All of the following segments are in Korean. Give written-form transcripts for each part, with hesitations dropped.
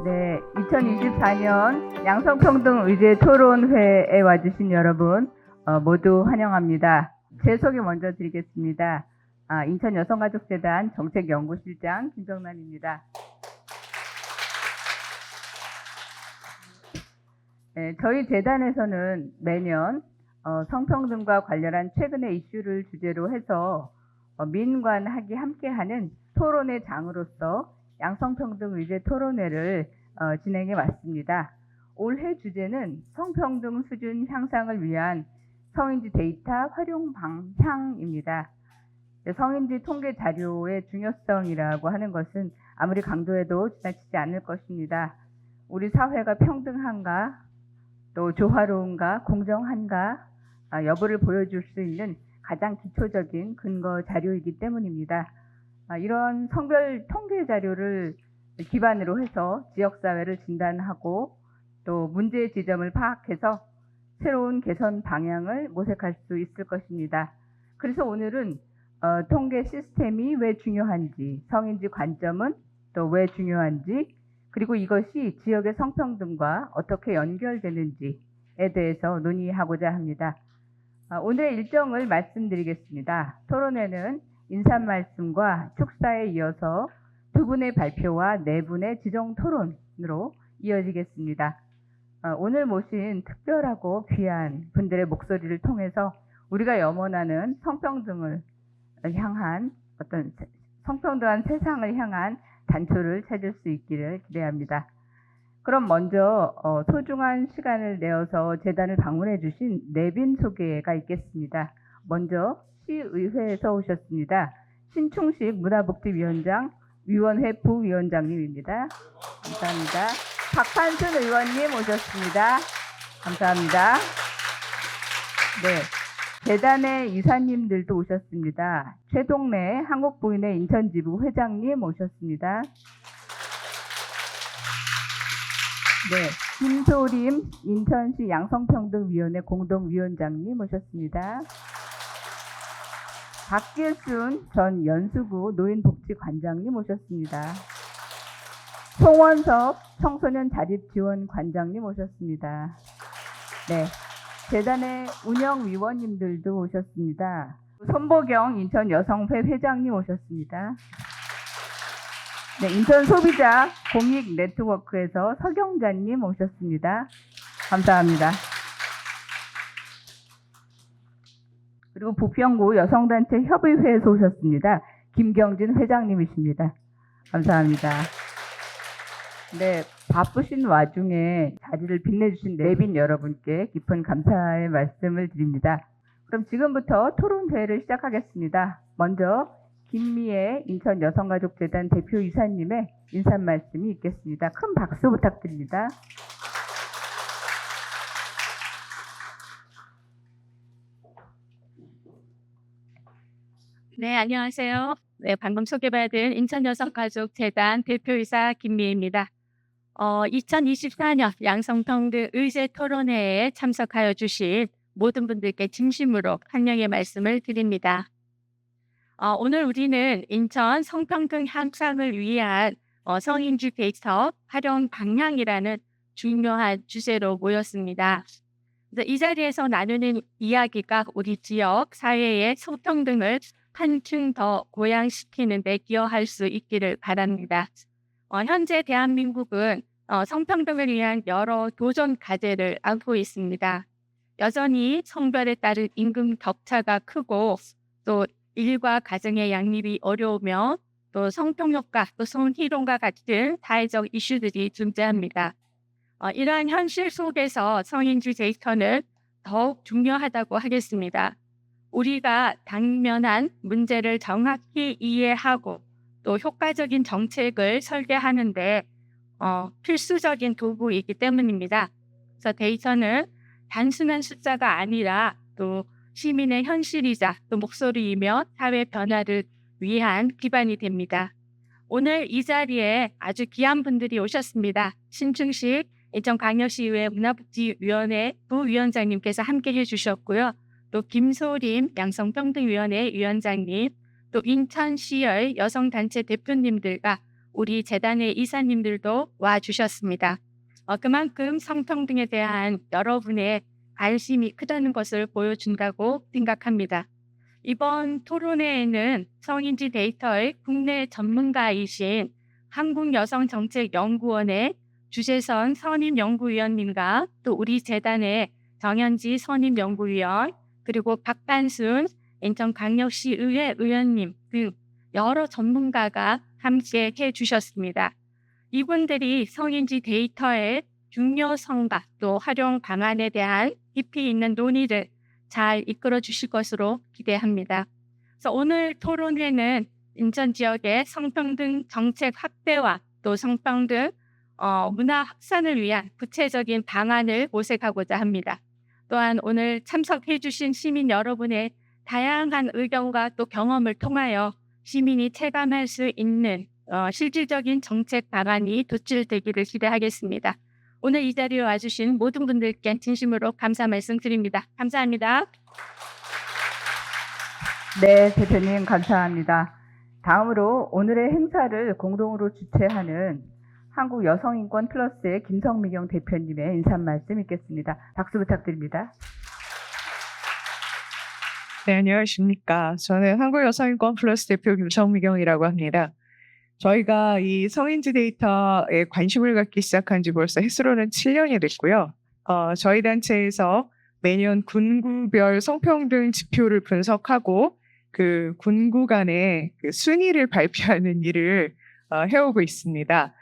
네, 2024년 양성평등의제 토론회에 와주신 여러분 모두 환영합니다. 제 소개 먼저 드리겠습니다. 인천여성가족재단 정책연구실장 김정란입니다. 네, 저희 재단에서는 매년 성평등과 관련한 최근의 이슈를 주제로 해서 민관학이 함께하는 토론회 장으로서 양성평등의제 토론회를 진행해 왔습니다. 올해 주제는 성평등 수준 향상을 위한 성인지 데이터 활용 방향입니다. 성인지 통계 자료의 중요성이라고 하는 것은 아무리 강조해도 지나치지 않을 것입니다. 우리 사회가 평등한가, 또 조화로운가, 공정한가 여부를 보여줄 수 있는 가장 기초적인 근거 자료이기 때문입니다. 이런 성별 통계 자료를 기반으로 해서 지역사회를 진단하고 또 문제의 지점을 파악해서 새로운 개선 방향을 모색할 수 있을 것입니다. 그래서 오늘은 통계 시스템이 왜 중요한지, 성인지 관점은 또 왜 중요한지, 그리고 이것이 지역의 성평등과 어떻게 연결되는지에 대해서 논의하고자 합니다. 오늘의 일정을 말씀드리겠습니다. 토론회는 인사말씀과 축사에 이어서 두 분의 발표와 네 분의 지정 토론으로 이어지겠습니다. 오늘 모신 특별하고 귀한 분들의 목소리를 통해서 우리가 염원하는 성평등을 향한 성평등한 세상을 향한 단초를 찾을 수 있기를 기대합니다. 그럼 먼저 소중한 시간을 내어서 재단을 방문해 주신 내빈 소개가 있겠습니다. 먼저 시의회에서 오셨습니다. 신충식 문화복지위원장, 위원회 부위원장님입니다. 감사합니다. 박판순 의원님 오셨습니다. 감사합니다. 네, 재단의 이사님들도 오셨습니다. 최동래 한국부인회 인천지부 회장님 오셨습니다. 네, 김소림 인천시 양성평등위원회 공동위원장님 오셨습니다. 박길순 전 연수구 노인복지관장님 오셨습니다. 송원석 청소년 자립지원관장님 오셨습니다. 네, 재단의 운영위원님들도 오셨습니다. 손보경 인천여성회 회장님 오셨습니다. 네, 인천 소비자 공익 네트워크에서 서경자님 오셨습니다. 감사합니다. 그리고 부평구 여성단체 협의회에서 오셨습니다. 김경진 회장님이십니다. 감사합니다. 네, 바쁘신 와중에 자리를 빛내주신 내빈 여러분께 깊은 감사의 말씀을 드립니다. 그럼 지금부터 토론회를 시작하겠습니다. 먼저 김미애 인천여성가족재단 대표이사님의 인사말씀이 있겠습니다. 큰 박수 부탁드립니다. 네, 안녕하세요. 네, 방금 소개받은 인천여성가족재단 대표이사 김미애입니다. 2024년 양성평등의제 토론회에 참석하여 주신 모든 분들께 진심으로 환영의 말씀을 드립니다. 오늘 우리는 인천 성평등 향상을 위한 성인지 데이터 활용 방향이라는 중요한 주제로 모였습니다. 이 자리에서 나누는 이야기가 우리 지역 사회의 성평등을 한층 더 고양시키는 데 기여할 수 있기를 바랍니다. 현재 대한민국은 성평등을 위한 여러 도전 과제를 안고 있습니다. 여전히 성별에 따른 임금 격차가 크고 또 일과 가정의 양립이 어려우며 또 성평등과 또 성희롱과 같은 사회적 이슈들이 존재합니다. 이러한 현실 속에서 성인지 데이터는 더욱 중요하다고 하겠습니다. 우리가 당면한 문제를 정확히 이해하고 또 효과적인 정책을 설계하는데 필수적인 도구이기 때문입니다. 그래서 데이터는 단순한 숫자가 아니라 또 시민의 현실이자 또 목소리이며 사회 변화를 위한 기반이 됩니다. 오늘 이 자리에 아주 귀한 분들이 오셨습니다. 신충식 인천광역시의회 문화복지위원회 부위원장님께서 함께해 주셨고요. 또 김소림 양성평등위원회 위원장님, 또 인천시의 여성단체 대표님들과 우리 재단의 이사님들도 와 주셨습니다. 그만큼 성평등에 대한 여러분의 관심이 크다는 것을 보여준다고 생각합니다. 이번 토론회에는 성인지 데이터의 국내 전문가이신 한국여성정책연구원의 주재선 선임연구위원님과 또 우리 재단의 정현지 선임연구위원 그리고 박반순 인천광역시의회 의원님 등 여러 전문가가 함께 해주셨습니다. 이분들이 성인지 데이터의 중요성과 또 활용 방안에 대한 깊이 있는 논의를 잘 이끌어 주실 것으로 기대합니다. 그래서 오늘 토론회는 인천 지역의 성평등 정책 확대와 또 성평등 문화 확산을 위한 구체적인 방안을 모색하고자 합니다. 또한 오늘 참석해 주신 시민 여러분의 다양한 의견과 또 경험을 통하여 시민이 체감할 수 있는 실질적인 정책 방안이 도출되기를 기대하겠습니다. 오늘 이 자리에 와주신 모든 분들께 진심으로 감사 말씀드립니다. 감사합니다. 네, 대표님 감사합니다. 다음으로 오늘의 행사를 공동으로 주최하는 한국여성인권 플러스의 김성미경 대표님의 인사 말씀 있겠습니다. 박수 부탁드립니다. 네, 안녕하십니까. 저는 한국여성인권 플러스 대표 김성미경이라고 합니다. 저희가 이 성인지 데이터에 관심을 갖기 시작한 지 벌써 햇수로는 7년이 됐고요. 저희 단체에서 매년 군구별 성평등 지표를 분석하고 그 군구 간의 그 순위를 발표하는 일을 해오고 있습니다.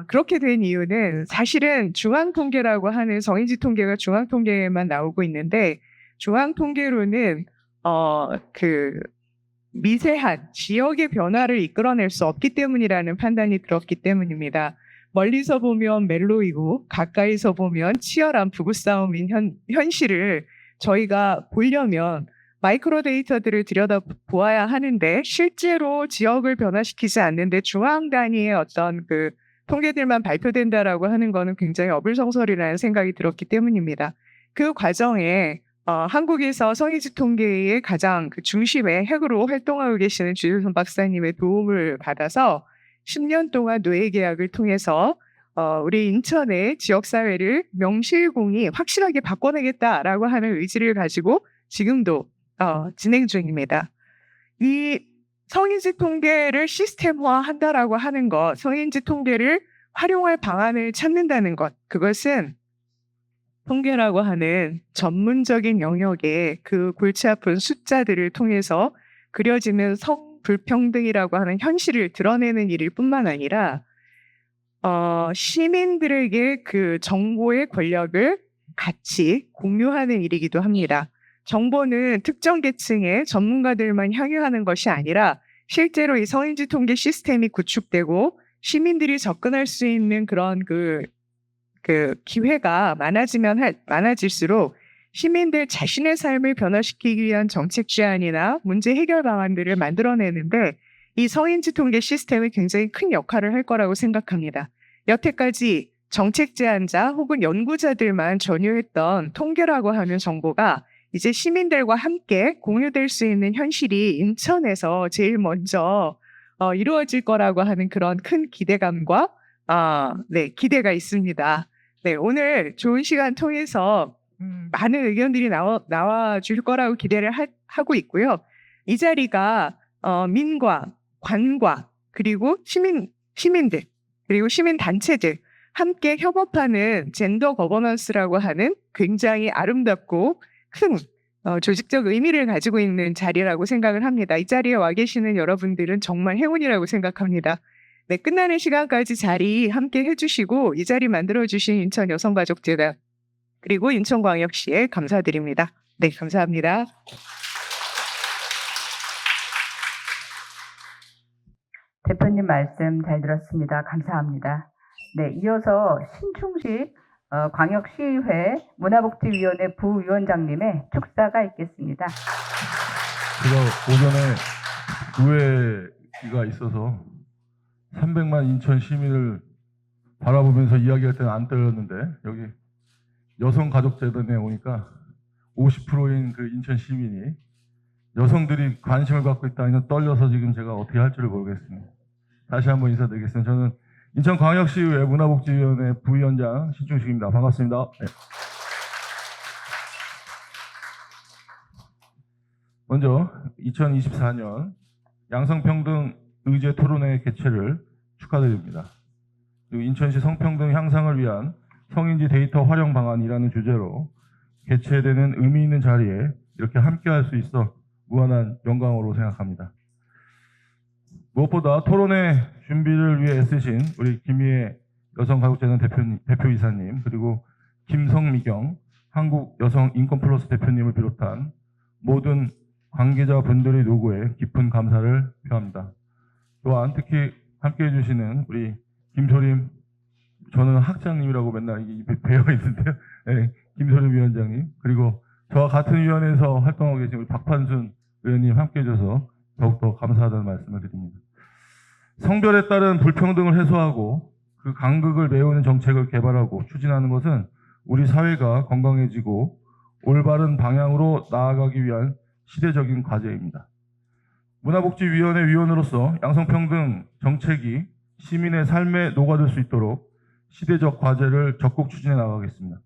그렇게 된 이유는 사실은 중앙통계라고 하는 성인지 통계가 중앙통계에만 나오고 있는데 중앙통계로는 미세한 지역의 변화를 이끌어낼 수 없기 때문이라는 판단이 들었기 때문입니다. 멀리서 보면 멜로이고 가까이서 보면 치열한 부부싸움인 현실을 저희가 보려면 마이크로 데이터들을 들여다보아야 하는데 실제로 지역을 변화시키지 않는데 중앙 단위의 어떤 그 통계들만 발표된다라고 하는 거는 굉장히 어불성설이라는 생각이 들었기 때문입니다. 그 과정에 한국에서 성인지 통계의 가장 그 중심의 핵으로 활동하고 계시는 주재선 박사님의 도움을 받아서 10년 동안 노예 계약을 통해서 우리 인천의 지역사회를 명실공히 확실하게 바꿔내겠다라고 하는 의지를 가지고 지금도 진행 중입니다. 이 성인지 통계를 시스템화한다라고 하는 것, 성인지 통계를 활용할 방안을 찾는다는 것, 그것은 통계라고 하는 전문적인 영역의 그 골치 아픈 숫자들을 통해서 그려지는 성불평등이라고 하는 현실을 드러내는 일일 뿐만 아니라 시민들에게 그 정보의 권력을 같이 공유하는 일이기도 합니다. 정보는 특정 계층의 전문가들만 향유하는 것이 아니라 실제로 이 성인지 통계 시스템이 구축되고 시민들이 접근할 수 있는 그런 그 기회가 많아질수록 시민들 자신의 삶을 변화시키기 위한 정책 제안이나 문제 해결 방안들을 만들어내는데 이 성인지 통계 시스템이 굉장히 큰 역할을 할 거라고 생각합니다. 여태까지 정책 제안자 혹은 연구자들만 전유했던 통계라고 하는 정보가 이제 시민들과 함께 공유될 수 있는 현실이 인천에서 제일 먼저 이루어질 거라고 하는 그런 큰 기대감과 기대가 있습니다. 네, 오늘 좋은 시간 통해서 많은 의견들이 나와 줄 거라고 기대를 하고 있고요. 이 자리가 민과 관과 그리고 시민들 그리고 시민단체들 함께 협업하는 젠더 거버넌스라고 하는 굉장히 아름답고 큰 조직적 의미를 가지고 있는 자리라고 생각을 합니다. 이 자리에 와 계시는 여러분들은 정말 행운이라고 생각합니다. 네, 끝나는 시간까지 자리 함께 해주시고 이 자리 만들어주신 인천 여성가족재단 그리고 인천광역시에 감사드립니다. 네, 감사합니다. 대표님 말씀 잘 들었습니다. 감사합니다. 네, 이어서 신충식 광역시의회 문화복지위원회 부위원장님의 축사가 있겠습니다. 제가 오전에 의회가 있어서 300만 인천 시민을 바라보면서 이야기할 때는 안 떨렸는데 여기 여성가족재단에 오니까 50%인 그 인천 시민이 여성들이 관심을 갖고 있다니 떨려서 지금 제가 어떻게 할 줄을 모르겠습니다. 다시 한번 인사드리겠습니다. 저는 인천광역시의회 문화복지위원회 부위원장 신충식입니다. 반갑습니다. 네. 먼저 2024년 양성평등 의제 토론회 개최를 축하드립니다. 그리고 인천시 성평등 향상을 위한 성인지 데이터 활용 방안이라는 주제로 개최되는 의미 있는 자리에 이렇게 함께할 수 있어 무한한 영광으로 생각합니다. 무엇보다 토론회 준비를 위해 애쓰신 우리 김희애 여성가족재단 대표이사님, 그리고 김성미경 한국여성인권플러스 대표님을 비롯한 모든 관계자분들의 노고에 깊은 감사를 표합니다. 또한 특히 함께해 주시는 우리 김소림, 저는 학장님이라고 맨날 입에 배어 있는데요. 네, 김소림 위원장님, 그리고 저와 같은 위원회에서 활동하고 계신 우리 박판순 의원님 함께해 줘서 더욱더 감사하다는 말씀을 드립니다. 성별에 따른 불평등을 해소하고 그 간극을 메우는 정책을 개발하고 추진하는 것은 우리 사회가 건강해지고 올바른 방향으로 나아가기 위한 시대적인 과제입니다. 문화복지위원회 위원으로서 양성평등 정책이 시민의 삶에 녹아들 수 있도록 시대적 과제를 적극 추진해 나가겠습니다.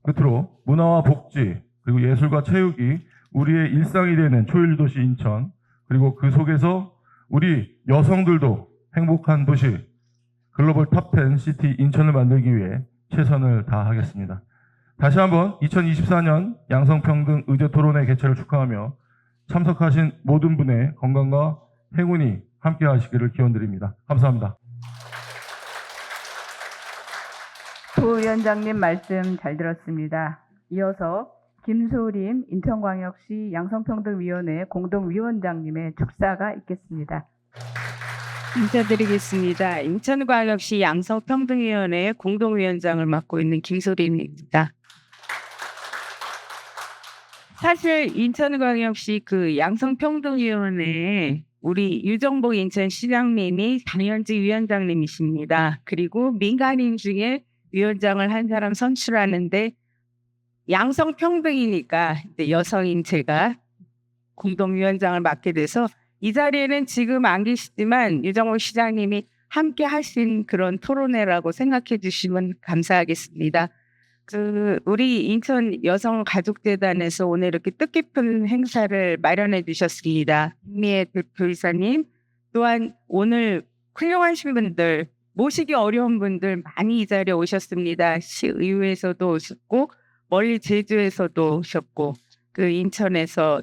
끝으로 문화와 복지, 그리고 예술과 체육이 우리의 일상이 되는 초일도시 인천, 그리고 그 속에서 우리 여성들도 행복한 도시, 글로벌 탑10 시티 인천을 만들기 위해 최선을 다하겠습니다. 다시 한번 2024년 양성평등 의제 토론회 개최를 축하하며 참석하신 모든 분의 건강과 행운이 함께 하시기를 기원드립니다. 감사합니다. 부위원장님 말씀 잘 들었습니다. 이어서 김소림 인천광역시 양성평등위원회 공동위원장님의 축사가 있겠습니다. 인사드리겠습니다. 인천광역시 양성평등위원회 공동위원장을 맡고 있는 김소림입니다. 사실 인천광역시 그 양성평등위원회에 우리 유정복 인천시장님이 당연지 위원장님이십니다. 그리고 민간인 중에 위원장을 한 사람 선출하는데 양성평등이니까 여성인 제가 공동위원장을 맡게 돼서 이 자리에는 지금 안 계시지만 유정복 시장님이 함께 하신 그런 토론회라고 생각해 주시면 감사하겠습니다. 우리 인천 여성가족재단에서 오늘 이렇게 뜻깊은 행사를 마련해 주셨습니다. 김미애 대표이사님, 또한 오늘 훌륭하신 분들, 모시기 어려운 분들 많이 이 자리에 오셨습니다. 시의회에서도 오셨고, 멀리 제주에서도 오셨고, 그 인천에서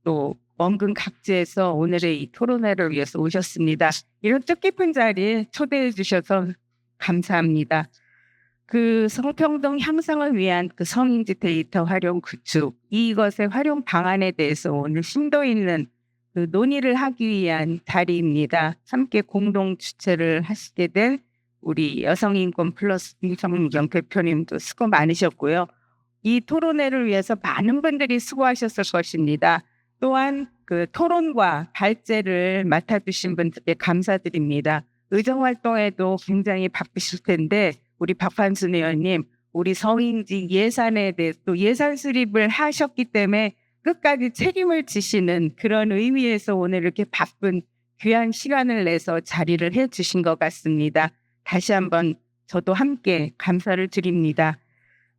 또 원근 각지에서 오늘의 이 토론회를 위해서 오셨습니다. 이런 뜻깊은 자리에 초대해 주셔서 감사합니다. 그 성평등 향상을 위한 그 성인지 데이터 활용 구축, 이것의 활용 방안에 대해서 오늘 심도 있는 그 논의를 하기 위한 자리입니다. 함께 공동 주최를 하시게 된 우리 여성인권 플러스 김성경 대표님도 수고 많으셨고요. 이 토론회를 위해서 많은 분들이 수고하셨을 것입니다. 또한 그 토론과 발제를 맡아주신 분들께 감사드립니다. 의정활동에도 굉장히 바쁘실 텐데 우리 박판순 의원님, 우리 성인지 예산에 대해서 또 예산 수립을 하셨기 때문에 끝까지 책임을 지시는 그런 의미에서 오늘 이렇게 바쁜 귀한 시간을 내서 자리를 해주신 것 같습니다. 다시 한번 저도 함께 감사를 드립니다.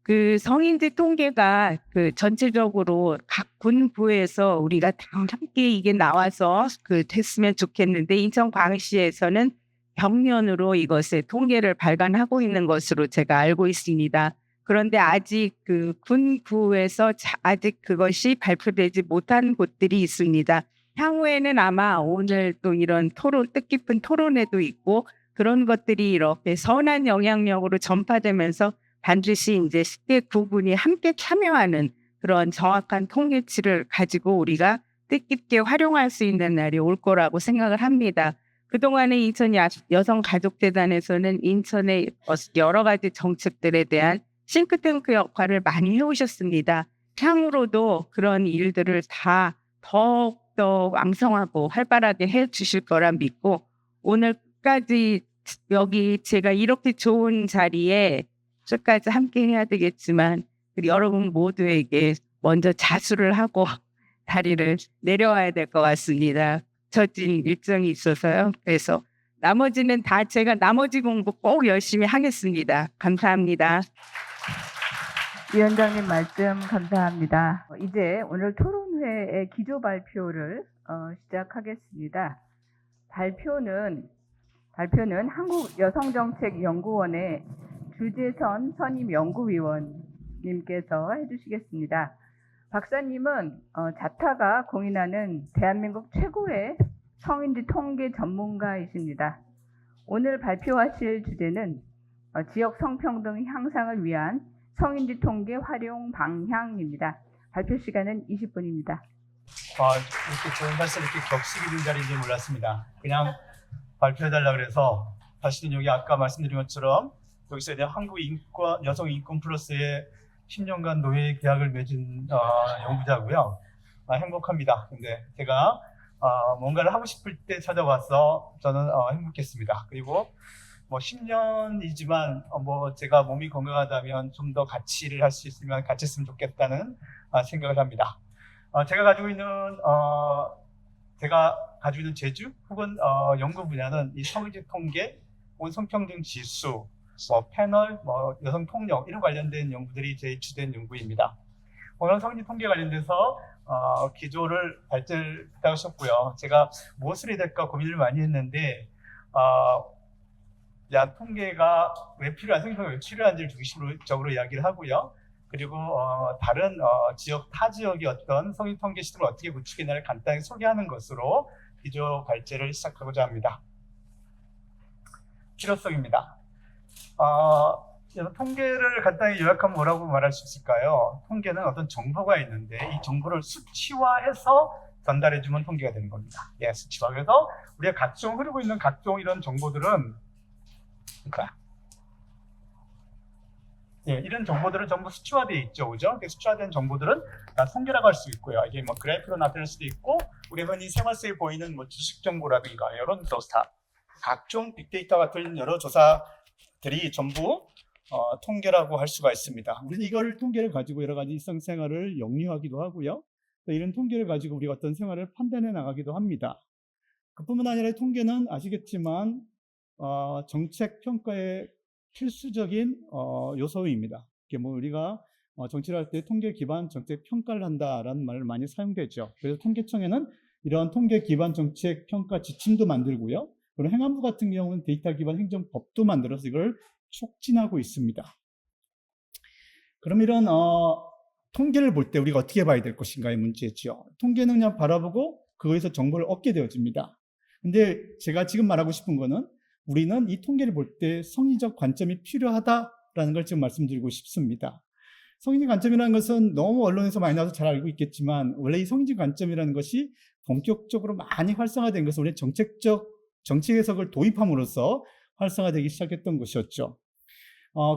그 성인지 통계가 그 전체적으로 각 군부에서 우리가 다 함께 이게 나와서 됐으면 좋겠는데 인천광역시에서는 벽면으로 이것의 통계를 발간하고 있는 것으로 제가 알고 있습니다. 그런데 아직 그 군부에서 아직 그것이 발표되지 못한 곳들이 있습니다. 향후에는 아마 오늘 또 이런 뜻깊은 토론회도 있고 그런 것들이 이렇게 선한 영향력으로 전파되면서 반드시 이제 10대 구군이 함께 참여하는 그런 정확한 통계치를 가지고 우리가 뜻깊게 활용할 수 있는 날이 올 거라고 생각을 합니다. 그동안에 인천 여성가족재단에서는 인천의 여러 가지 정책들에 대한 싱크탱크 역할을 많이 해오셨습니다. 향후로도 그런 일들을 다 더욱더 왕성하고 활발하게 해주실 거라 믿고 오늘까지 여기 제가 이렇게 좋은 자리에 끝까지 함께 해야 되겠지만 여러분 모두에게 먼저 자수를 하고 다리를 내려와야 될 것 같습니다. 저진 일정이 있어서요. 그래서 나머지는 다 제가 나머지 공부 꼭 열심히 하겠습니다. 감사합니다. 위원장님 말씀 감사합니다. 이제 오늘 토론회의 기조 발표를 시작하겠습니다. 발표는 한국여성정책연구원의 주재선 선임연구위원님께서 해주시겠습니다. 박사님은 자타가 공인하는 대한민국 최고의 성인지 통계 전문가이십니다. 오늘 발표하실 주제는 지역 성평등 향상을 위한 성인지 통계 활용 방향입니다. 발표 시간은 20분입니다. 이렇게 좋은 말씀 이렇게 격식이 된 자리인지 몰랐습니다. 그냥 발표해달라 그래서 다시는 여기 아까 말씀드린 것처럼 여기서 이제 여성 인권 플러스의 10년간 노예 계약을 맺은 연구자고요. 행복합니다. 근데 제가 뭔가를 하고 싶을 때 찾아와서 저는 행복했습니다. 그리고 10년이지만 제가 몸이 건강하다면 좀 더 같이 일을 할 수 있으면 같이 했으면 좋겠다는 생각을 합니다. 제가 가지고 있는 재주 혹은 연구 분야는 이 성인지 통계, 성평등 지수, 패널, 여성 폭력 이런 관련된 연구들이 제 주된 연구입니다. 오늘 성인지 통계 관련돼서 기조를 발제를 부탁하셨고요. 제가 무엇을 해야 될까 고민을 많이 했는데 통계가 왜 필요한, 성인통계가 왜 필요한지를 중심적으로 이야기를 하고요. 그리고 다른 타 지역의 어떤 성인통계 시스템을 어떻게 구축했나를 간단히 소개하는 것으로 기조 발제를 시작하고자 합니다. 필요성입니다. 통계를 간단히 요약하면 뭐라고 말할 수 있을까요? 통계는 어떤 정보가 있는데 이 정보를 수치화해서 전달해주면 통계가 되는 겁니다. 수치화해서 우리가 각종 흐르고 있는 각종 이런 정보들은 이런 정보들은 전부 수치화되어 있죠, 그죠? 수치화된 정보들은 다 통계라고 할 수 있고요. 이게 그래프로 나타낼 수도 있고, 우리 흔히 생활 속에 보이는 주식 정보라든가 이런 조사, 각종 빅데이터 같은 여러 조사들이 전부 통계라고 할 수가 있습니다. 우리는 이걸 통계를 가지고 여러 가지 일상생활을 영유하기도 하고요. 또 이런 통계를 가지고 우리가 어떤 생활을 판단해 나가기도 합니다. 그뿐만 아니라 통계는 아시겠지만 정책 평가의 필수적인 요소입니다. 우리가 정치를 할 때 통계 기반 정책 평가를 한다라는 말을 많이 사용되죠. 그래서 통계청에는 이런 통계 기반 정책 평가 지침도 만들고요. 그리고 행안부 같은 경우는 데이터 기반 행정법도 만들어서 이걸 촉진하고 있습니다. 그럼 이런 통계를 볼 때 우리가 어떻게 봐야 될 것인가의 문제죠. 통계는 그냥 바라보고 그거에서 정보를 얻게 되어집니다. 근데 제가 지금 말하고 싶은 거는 우리는 이 통계를 볼 때 성의적 관점이 필요하다라는 걸 지금 말씀드리고 싶습니다. 성의적 관점이라는 것은 너무 언론에서 많이 나와서 잘 알고 있겠지만 원래 이 성의적 관점이라는 것이 본격적으로 많이 활성화된 것은 우리 정책 해석을 도입함으로써 활성화되기 시작했던 것이었죠.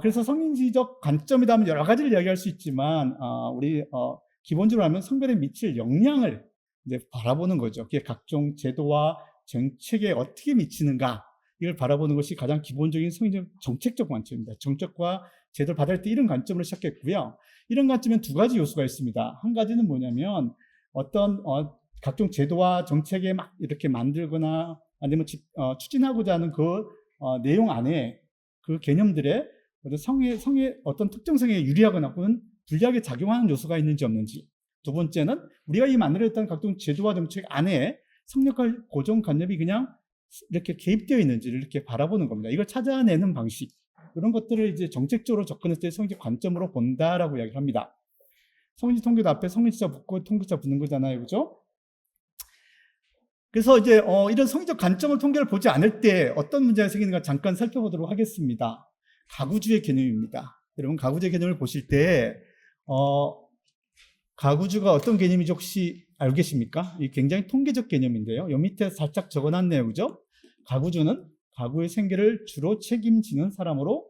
그래서 성인지적 관점이다 하면 여러 가지를 이야기할 수 있지만 우리 기본적으로 하면 성별에 미칠 영향을 이제 바라보는 거죠. 그게 각종 제도와 정책에 어떻게 미치는가 이걸 바라보는 것이 가장 기본적인 성인적 정책적 관점입니다. 정책과 제도를 받을 때 이런 관점으로 시작했고요. 이런 관점엔 두 가지 요소가 있습니다. 한 가지는 뭐냐면 어떤 각종 제도와 정책에 막 이렇게 만들거나 아니면 추진하고자 하는 그 내용 안에 그 개념들의 성의 어떤 특정성에 유리하거나 혹은 불리하게 작용하는 요소가 있는지 없는지. 두 번째는 우리가 이 만들어냈던 각종 제도와 정책 안에 성역할 고정관념이 그냥 이렇게 개입되어 있는지를 이렇게 바라보는 겁니다. 이걸 찾아내는 방식, 이런 것들을 이제 정책적으로 접근했을 때 성인지 관점으로 본다라고 이야기를 합니다. 성인지 통계도 앞에 성인지자 붙고 통계자 붙는 거잖아요, 그죠? 그래서 이제 이런 성인적 관점을 통계를 보지 않을 때 어떤 문제가 생기는가 잠깐 살펴보도록 하겠습니다. 가구주의 개념입니다. 여러분 가구주의 개념을 보실 때 가구주가 어떤 개념인지 혹시 알고 계십니까? 이 굉장히 통계적 개념인데요. 요 밑에 살짝 적어놨네요, 그죠? 가구주는 가구의 생계를 주로 책임지는 사람으로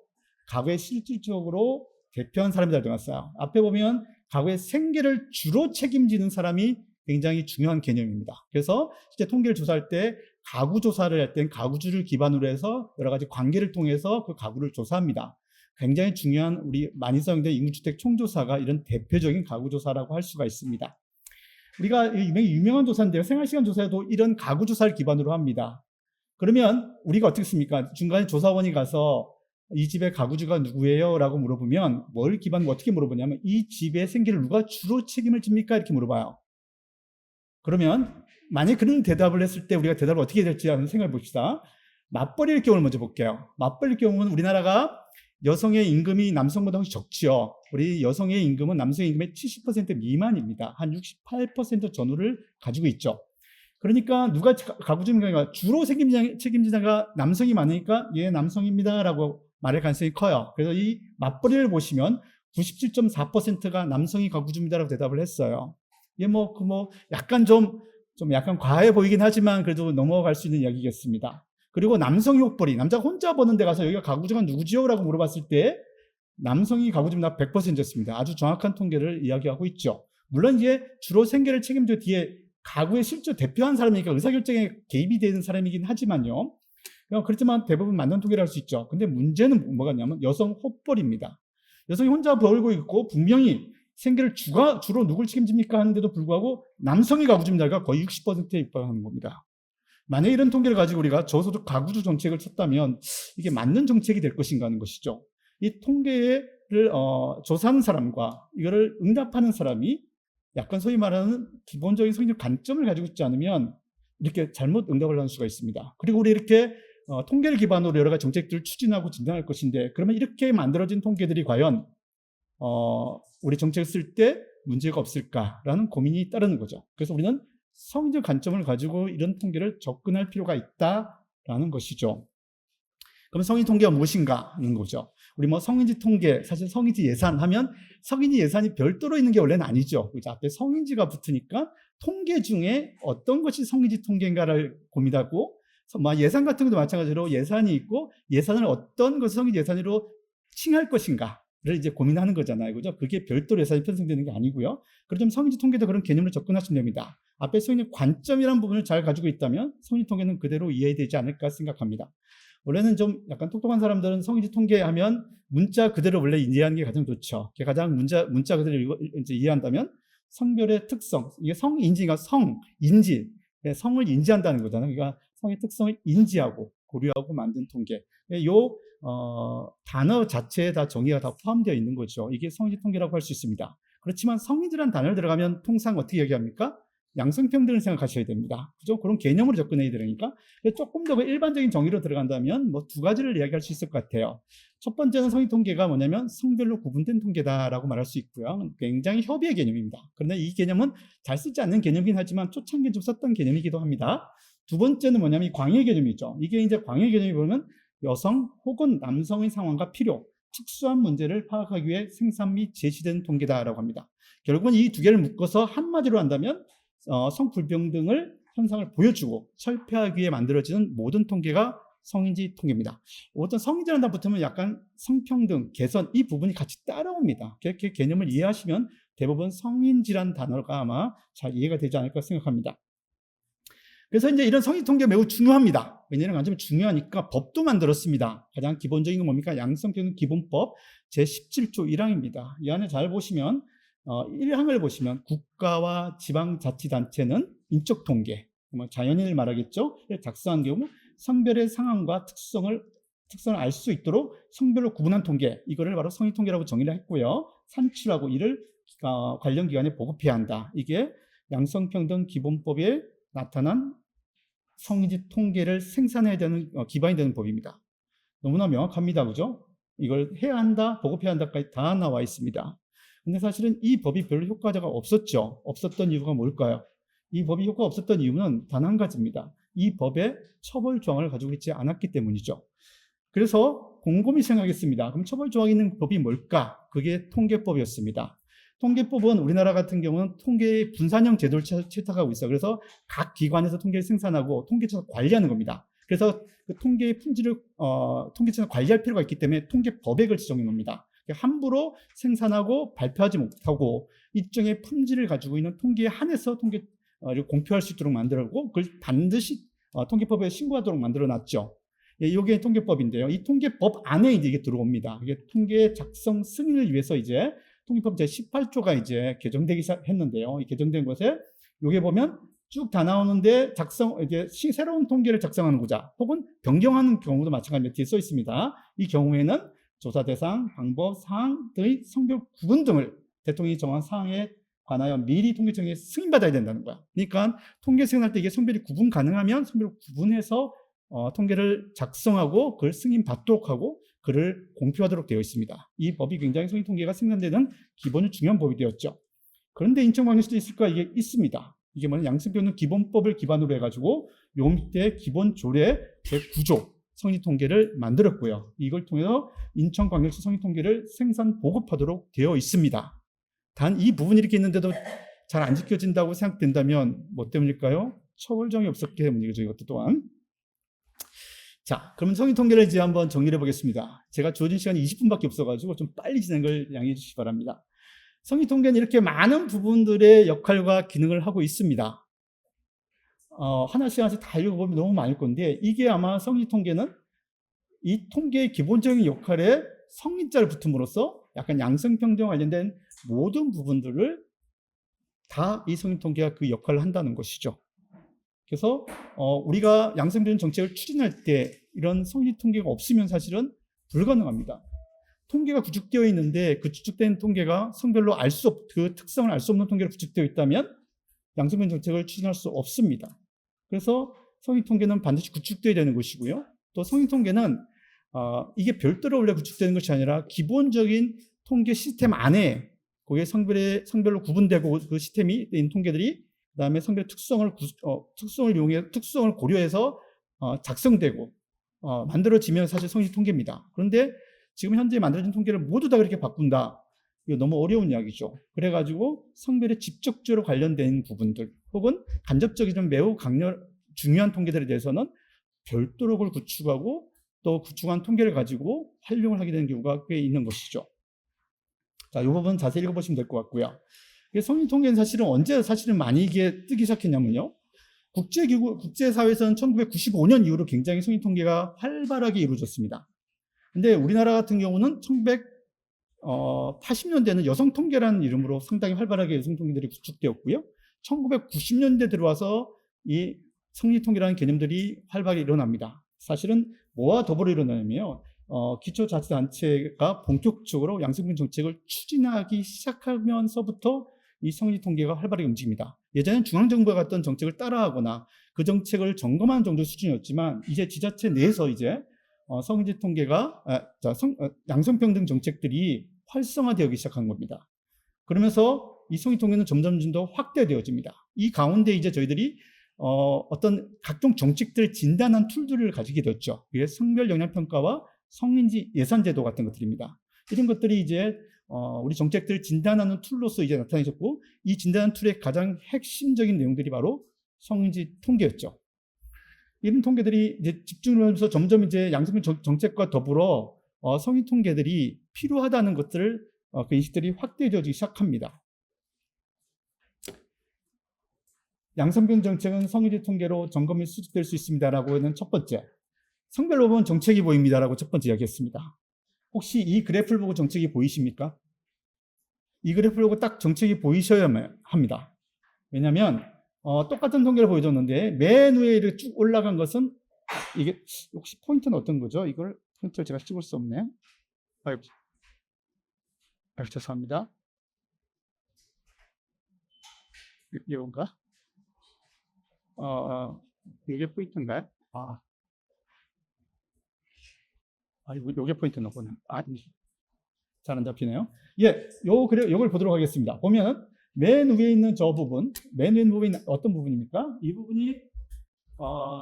가구의 실질적으로 대표하는 사람이라고 적어놨어요. 앞에 보면 가구의 생계를 주로 책임지는 사람이 굉장히 중요한 개념입니다. 그래서 실제 통계를 조사할 때 가구 조사를 할 때는 가구주를 기반으로 해서 여러 가지 관계를 통해서 그 가구를 조사합니다. 굉장히 중요한 우리 많이 사용된 인구주택 총조사가 이런 대표적인 가구 조사라고 할 수가 있습니다. 우리가 유명한 조사인데요. 생활시간 조사에도 이런 가구 조사를 기반으로 합니다. 그러면 우리가 어떻게 씁니까? 중간에 조사원이 가서 이 집의 가구주가 누구예요? 라고 물어보면 뭘 기반으로 어떻게 물어보냐면 이 집의 생계를 누가 주로 책임을 집니까? 이렇게 물어봐요. 그러면 만약에 그런 대답을 했을 때 우리가 대답을 어떻게 해야 될지 한번 생각해 봅시다. 맞벌이일 경우를 먼저 볼게요. 맞벌이일 경우는 우리나라가 여성의 임금이 남성보다 훨씬 적지요. 우리 여성의 임금은 남성의 임금의 70% 미만입니다. 한 68% 전후를 가지고 있죠. 그러니까 누가 가구주인가 주로 책임지자가 남성이 많으니까 예 남성입니다 라고 말할 가능성이 커요. 그래서 이 맞벌이를 보시면 97.4%가 남성이 가구주입니다라고 대답을 했어요. 이게 약간 좀 약간 과해 보이긴 하지만 그래도 넘어갈 수 있는 이야기겠습니다. 그리고 남성이 혹벌이, 남자가 혼자 버는 데 가서 여기가 가구주가 누구지요? 라고 물어봤을 때 남성이 가구주입니다 100%였습니다. 아주 정확한 통계를 이야기하고 있죠. 물론 이제 주로 생계를 책임져 뒤에 가구의 실제 대표한 사람이니까 의사결정에 개입이 되는 사람이긴 하지만요. 그렇지만 대부분 맞는 통계를 할 수 있죠. 근데 문제는 뭐가냐면 여성 혹벌입니다. 여성이 혼자 벌고 있고 분명히 생계를 주로 누굴 책임집니까 하는데도 불구하고 남성이 가구주입니다가 거의 60%에 육박하는 겁니다. 만약에 이런 통계를 가지고 우리가 저소득 가구주 정책을 쳤다면 이게 맞는 정책이 될 것인가 하는 것이죠. 이 통계를 조사하는 사람과 이거를 응답하는 사람이 약간 소위 말하는 기본적인 성적 관점을 가지고 있지 않으면 이렇게 잘못 응답을 하는 수가 있습니다. 그리고 우리 이렇게 통계를 기반으로 여러 가지 정책들을 추진하고 진행할 것인데 그러면 이렇게 만들어진 통계들이 과연 우리 정책을 쓸 때 문제가 없을까라는 고민이 따르는 거죠. 그래서 우리는 성적 관점을 가지고 이런 통계를 접근할 필요가 있다라는 것이죠. 그럼 성인 통계가 무엇인가 하는 거죠. 우리 성인지 통계, 사실 성인지 예산 하면 성인지 예산이 별도로 있는 게 원래는 아니죠. 그죠? 앞에 성인지가 붙으니까 통계 중에 어떤 것이 성인지 통계인가를 고민하고 예산 같은 것도 마찬가지로 예산이 있고 예산을 어떤 것을 성인지 예산으로 칭할 것인가를 이제 고민하는 거잖아요. 그죠? 그게 별도로 예산이 편성되는 게 아니고요. 그렇다면 성인지 통계도 그런 개념으로 접근하시면 됩니다. 앞에 성인지 관점이라는 부분을 잘 가지고 있다면 성인지 통계는 그대로 이해되지 않을까 생각합니다. 원래는 좀 약간 똑똑한 사람들은 성인지 통계하면 문자 그대로 원래 이해하는 게 가장 좋죠. 가장 문자 그대로 이제 이해한다면 성별의 특성, 이게 성인지가 성인지, 성을 인지한다는 거잖아요. 그러니까 성의 특성을 인지하고 고려하고 만든 통계. 요 단어 자체에 다 정의가 다 포함되어 있는 거죠. 이게 성인지 통계라고 할 수 있습니다. 그렇지만 성인지라는 단어를 들어가면 통상 어떻게 얘기합니까? 양성평등을 생각하셔야 됩니다. 그죠? 그런 개념으로 접근해야 되니까. 조금 더 일반적인 정의로 들어간다면 두 가지를 이야기할 수 있을 것 같아요. 첫 번째는 성인 통계가 뭐냐면 성별로 구분된 통계다라고 말할 수 있고요. 굉장히 협의의 개념입니다. 그런데 이 개념은 잘 쓰지 않는 개념이긴 하지만 초창기에 좀 썼던 개념이기도 합니다. 두 번째는 뭐냐면 이 광의 개념이죠. 이게 이제 광의 개념이 보면 여성 혹은 남성의 상황과 필요, 특수한 문제를 파악하기 위해 생산 및 제시된 통계다라고 합니다. 결국은 이 두 개를 묶어서 한마디로 한다면 성불평등을 현상을 보여주고 철폐하기 위해 만들어지는 모든 통계가 성인지 통계입니다. 어떤 성인지라는 단어 붙으면 약간 성평등, 개선 이 부분이 같이 따라옵니다. 이렇게 개념을 이해하시면 대부분 성인지라는 단어가 아마 잘 이해가 되지 않을까 생각합니다. 그래서 이제 이런 성인지 통계가 매우 중요합니다. 왜냐하면 완전 중요하니까 법도 만들었습니다. 가장 기본적인 건 뭡니까? 양성평등 기본법 제17조 1항입니다. 이 안에 잘 보시면 1항을 보시면 국가와 지방자치단체는 인적 통계, 자연인을 말하겠죠. 작성한 경우 성별의 상황과 특성을 알 수 있도록 성별로 구분한 통계, 이거를 바로 성인 통계라고 정의를 했고요. 산출하고 이를 관련 기관에 보급해야 한다. 이게 양성평등 기본법에 나타난 성인지 통계를 생산해야 되는 기반이 되는 법입니다. 너무나 명확합니다. 그죠? 이걸 해야 한다, 보급해야 한다까지 다 나와 있습니다. 근데 사실은 이 법이 별로 효과가 없었죠. 없었던 이유가 뭘까요? 이 법이 효과가 없었던 이유는 단 한 가지입니다. 이 법에 처벌 조항을 가지고 있지 않았기 때문이죠. 그래서 곰곰이 생각했습니다. 그럼 처벌 조항이 있는 법이 뭘까? 그게 통계법이었습니다. 통계법은 우리나라 같은 경우는 통계의 분산형 제도를 채택하고 있어요. 그래서 각 기관에서 통계를 생산하고 통계청을 관리하는 겁니다. 그래서 그 통계의 품질을 통계청을 관리할 필요가 있기 때문에 통계법에 걸쳐 정해 놓습니다. 함부로 생산하고 발표하지 못하고 일정의 품질을 가지고 있는 통계에 한해서 통계를 공표할 수 있도록 만들고 그걸 반드시 통계법에 신고하도록 만들어놨죠. 이게 통계법인데요. 이 통계법 안에 이게 들어옵니다. 이게 통계 작성 승인을 위해서 이제 통계법 제18조가 이제 개정되기 시작했는데요. 이 개정된 것에 여기 보면 쭉 다 나오는데 이제 새로운 통계를 작성하는고자 혹은 변경하는 경우도 마찬가지로 뒤에 써 있습니다. 이 경우에는 조사 대상, 방법, 사항 등의 성별 구분 등을 대통령이 정한 사항에 관하여 미리 통계청에 승인받아야 된다는 거야. 그러니까 통계 승인할 때 이게 성별이 구분 가능하면 성별을 구분해서 통계를 작성하고 그걸 승인받도록 하고 그를 공표하도록 되어 있습니다. 이 법이 굉장히 성인 통계가 생산되는 기본적으로 중요한 법이 되었죠. 그런데 인천광역시도 있을까? 이게 있습니다. 이게 뭐냐, 양성평등 기본법을 기반으로 해가지고 요 밑에 기본 조례 제9조 성인 통계를 만들었고요. 이걸 통해서 인천광역시 성인 통계를 생산 보급하도록 되어 있습니다. 단 이 부분이 이렇게 있는데도 잘 안 지켜진다고 생각된다면 뭐 때문일까요? 처벌정이 없었기 때문이죠. 이것도 또한. 자, 그럼 성인 통계를 이제 한번 정리해 보겠습니다. 제가 주어진 시간이 20분밖에 없어가지고 좀 빨리 진행을 걸 양해해 주시기 바랍니다. 성인 통계는 이렇게 많은 부분들의 역할과 기능을 하고 있습니다. 하나씩 다 읽어보면 너무 많을 건데, 이게 아마 성인 통계는 이 통계의 기본적인 역할에 성인자를 붙음으로써 약간 양성평등 관련된 모든 부분들을 다 이 성인 통계가 그 역할을 한다는 것이죠. 그래서 우리가 양성평등 정책을 추진할 때 이런 성인 통계가 없으면 사실은 불가능합니다. 통계가 구축되어 있는데 그 구축된 통계가 성별로 그 특성을 알 수 없는 통계로 구축되어 있다면 양성평등 정책을 추진할 수 없습니다. 그래서 성인 통계는 반드시 구축되어야 되는 것이고요. 또 성인 통계는 이게 별도로 원래 구축되는 것이 아니라 기본적인 통계 시스템 안에 거기에 성별로 구분되고 그 시스템이 있는 통계들이 그다음에 성별 특성을 고려해서 작성되고 만들어지면 사실 성인 통계입니다. 그런데 지금 현재 만들어진 통계를 모두 다 그렇게 바꾼다. 이거 너무 어려운 이야기죠. 그래가지고 성별에 직접적으로 관련된 부분들 혹은 간접적이지만 매우 중요한 통계들에 대해서는 별도로 그걸 구축하고 또 구축한 통계를 가지고 활용을 하게 되는 경우가 꽤 있는 것이죠. 자, 이 부분 자세히 읽어보시면 될 것 같고요. 성인 통계는 사실은 많이 이게 뜨기 시작했냐면요. 국제사회에서는 1995년 이후로 굉장히 성인 통계가 활발하게 이루어졌습니다. 근데 우리나라 같은 경우는 1980년대는 여성 통계라는 이름으로 상당히 활발하게 여성 통계들이 구축되었고요. 1990년대 들어와서 이 성인 통계라는 개념들이 활발하게 일어납니다. 사실은 뭐와 더불어 일어나냐면 기초자치단체가 본격적으로 양성평등 정책을 추진하기 시작하면서부터 이 성인 통계가 활발하게 움직입니다. 예전에는 중앙정부가 갔던 정책을 따라하거나 그 정책을 점검하는 정도 수준이었지만 이제 지자체 내에서 이제 성인지 통계가 양성평등 정책들이 활성화되기 시작한 겁니다. 그러면서 이 성인 통계는 점점 더 확대되어집니다. 이 가운데 이제 저희들이 어떤 각종 정책들을 진단한 툴들을 가지게 됐죠. 그게 성별 영향 평가와 성인지 예산 제도 같은 것들입니다. 이런 것들이 이제 우리 정책들을 진단하는 툴로서 이제 나타나셨고, 이 진단 툴의 가장 핵심적인 내용들이 바로 성인지 통계였죠. 이런 통계들이 이제 집중을 하면서 점점 이제 양성평등 정책과 더불어 성인 통계들이 필요하다는 것들을 그 인식들이 확대되어지기 시작합니다. 양성평등 정책은 성인지 통계로 점검이 수집될 수 있습니다라고 하는 첫 번째, 성별로 보면 정책이 보입니다라고 첫 번째 이야기했습니다. 혹시 이 그래프를 보고 정책이 보이십니까? 이 그래프를 보고 딱 정책이 보이셔야 합니다. 왜냐하면 똑같은 통계를 보여줬는데 맨 위에 이렇게 쭉 올라간 것은 이게 혹시 포인트는 어떤 거죠? 이걸 포인트를 제가 찍을 수 없네요. 아이고 죄송합니다. 이건가? 이게 포인트인가요? 요게 포인트나 보네. 잘 안 잡히네요. 예, 요걸 보도록 하겠습니다. 보면 맨 위에 있는 저 부분, 맨 위에 있는 부분이 어떤 부분입니까? 이 부분이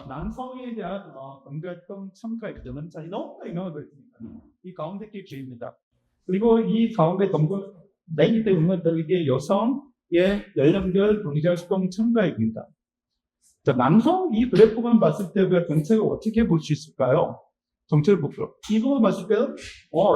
남성에 대한 경제활동 참가의 규정은 자, 너무나 유명한 거있습니다. 이 가운데 게 길입니다. 그리고 이 가운데 전부 내기 때문에 이게 여성의 연령별 경제활동 참가액입니다. 자, 남성 이 그래프만 봤을 때 우리가 정책을 어떻게 볼 수 있을까요? 정책을 볼게요. 이거 봤을 때는,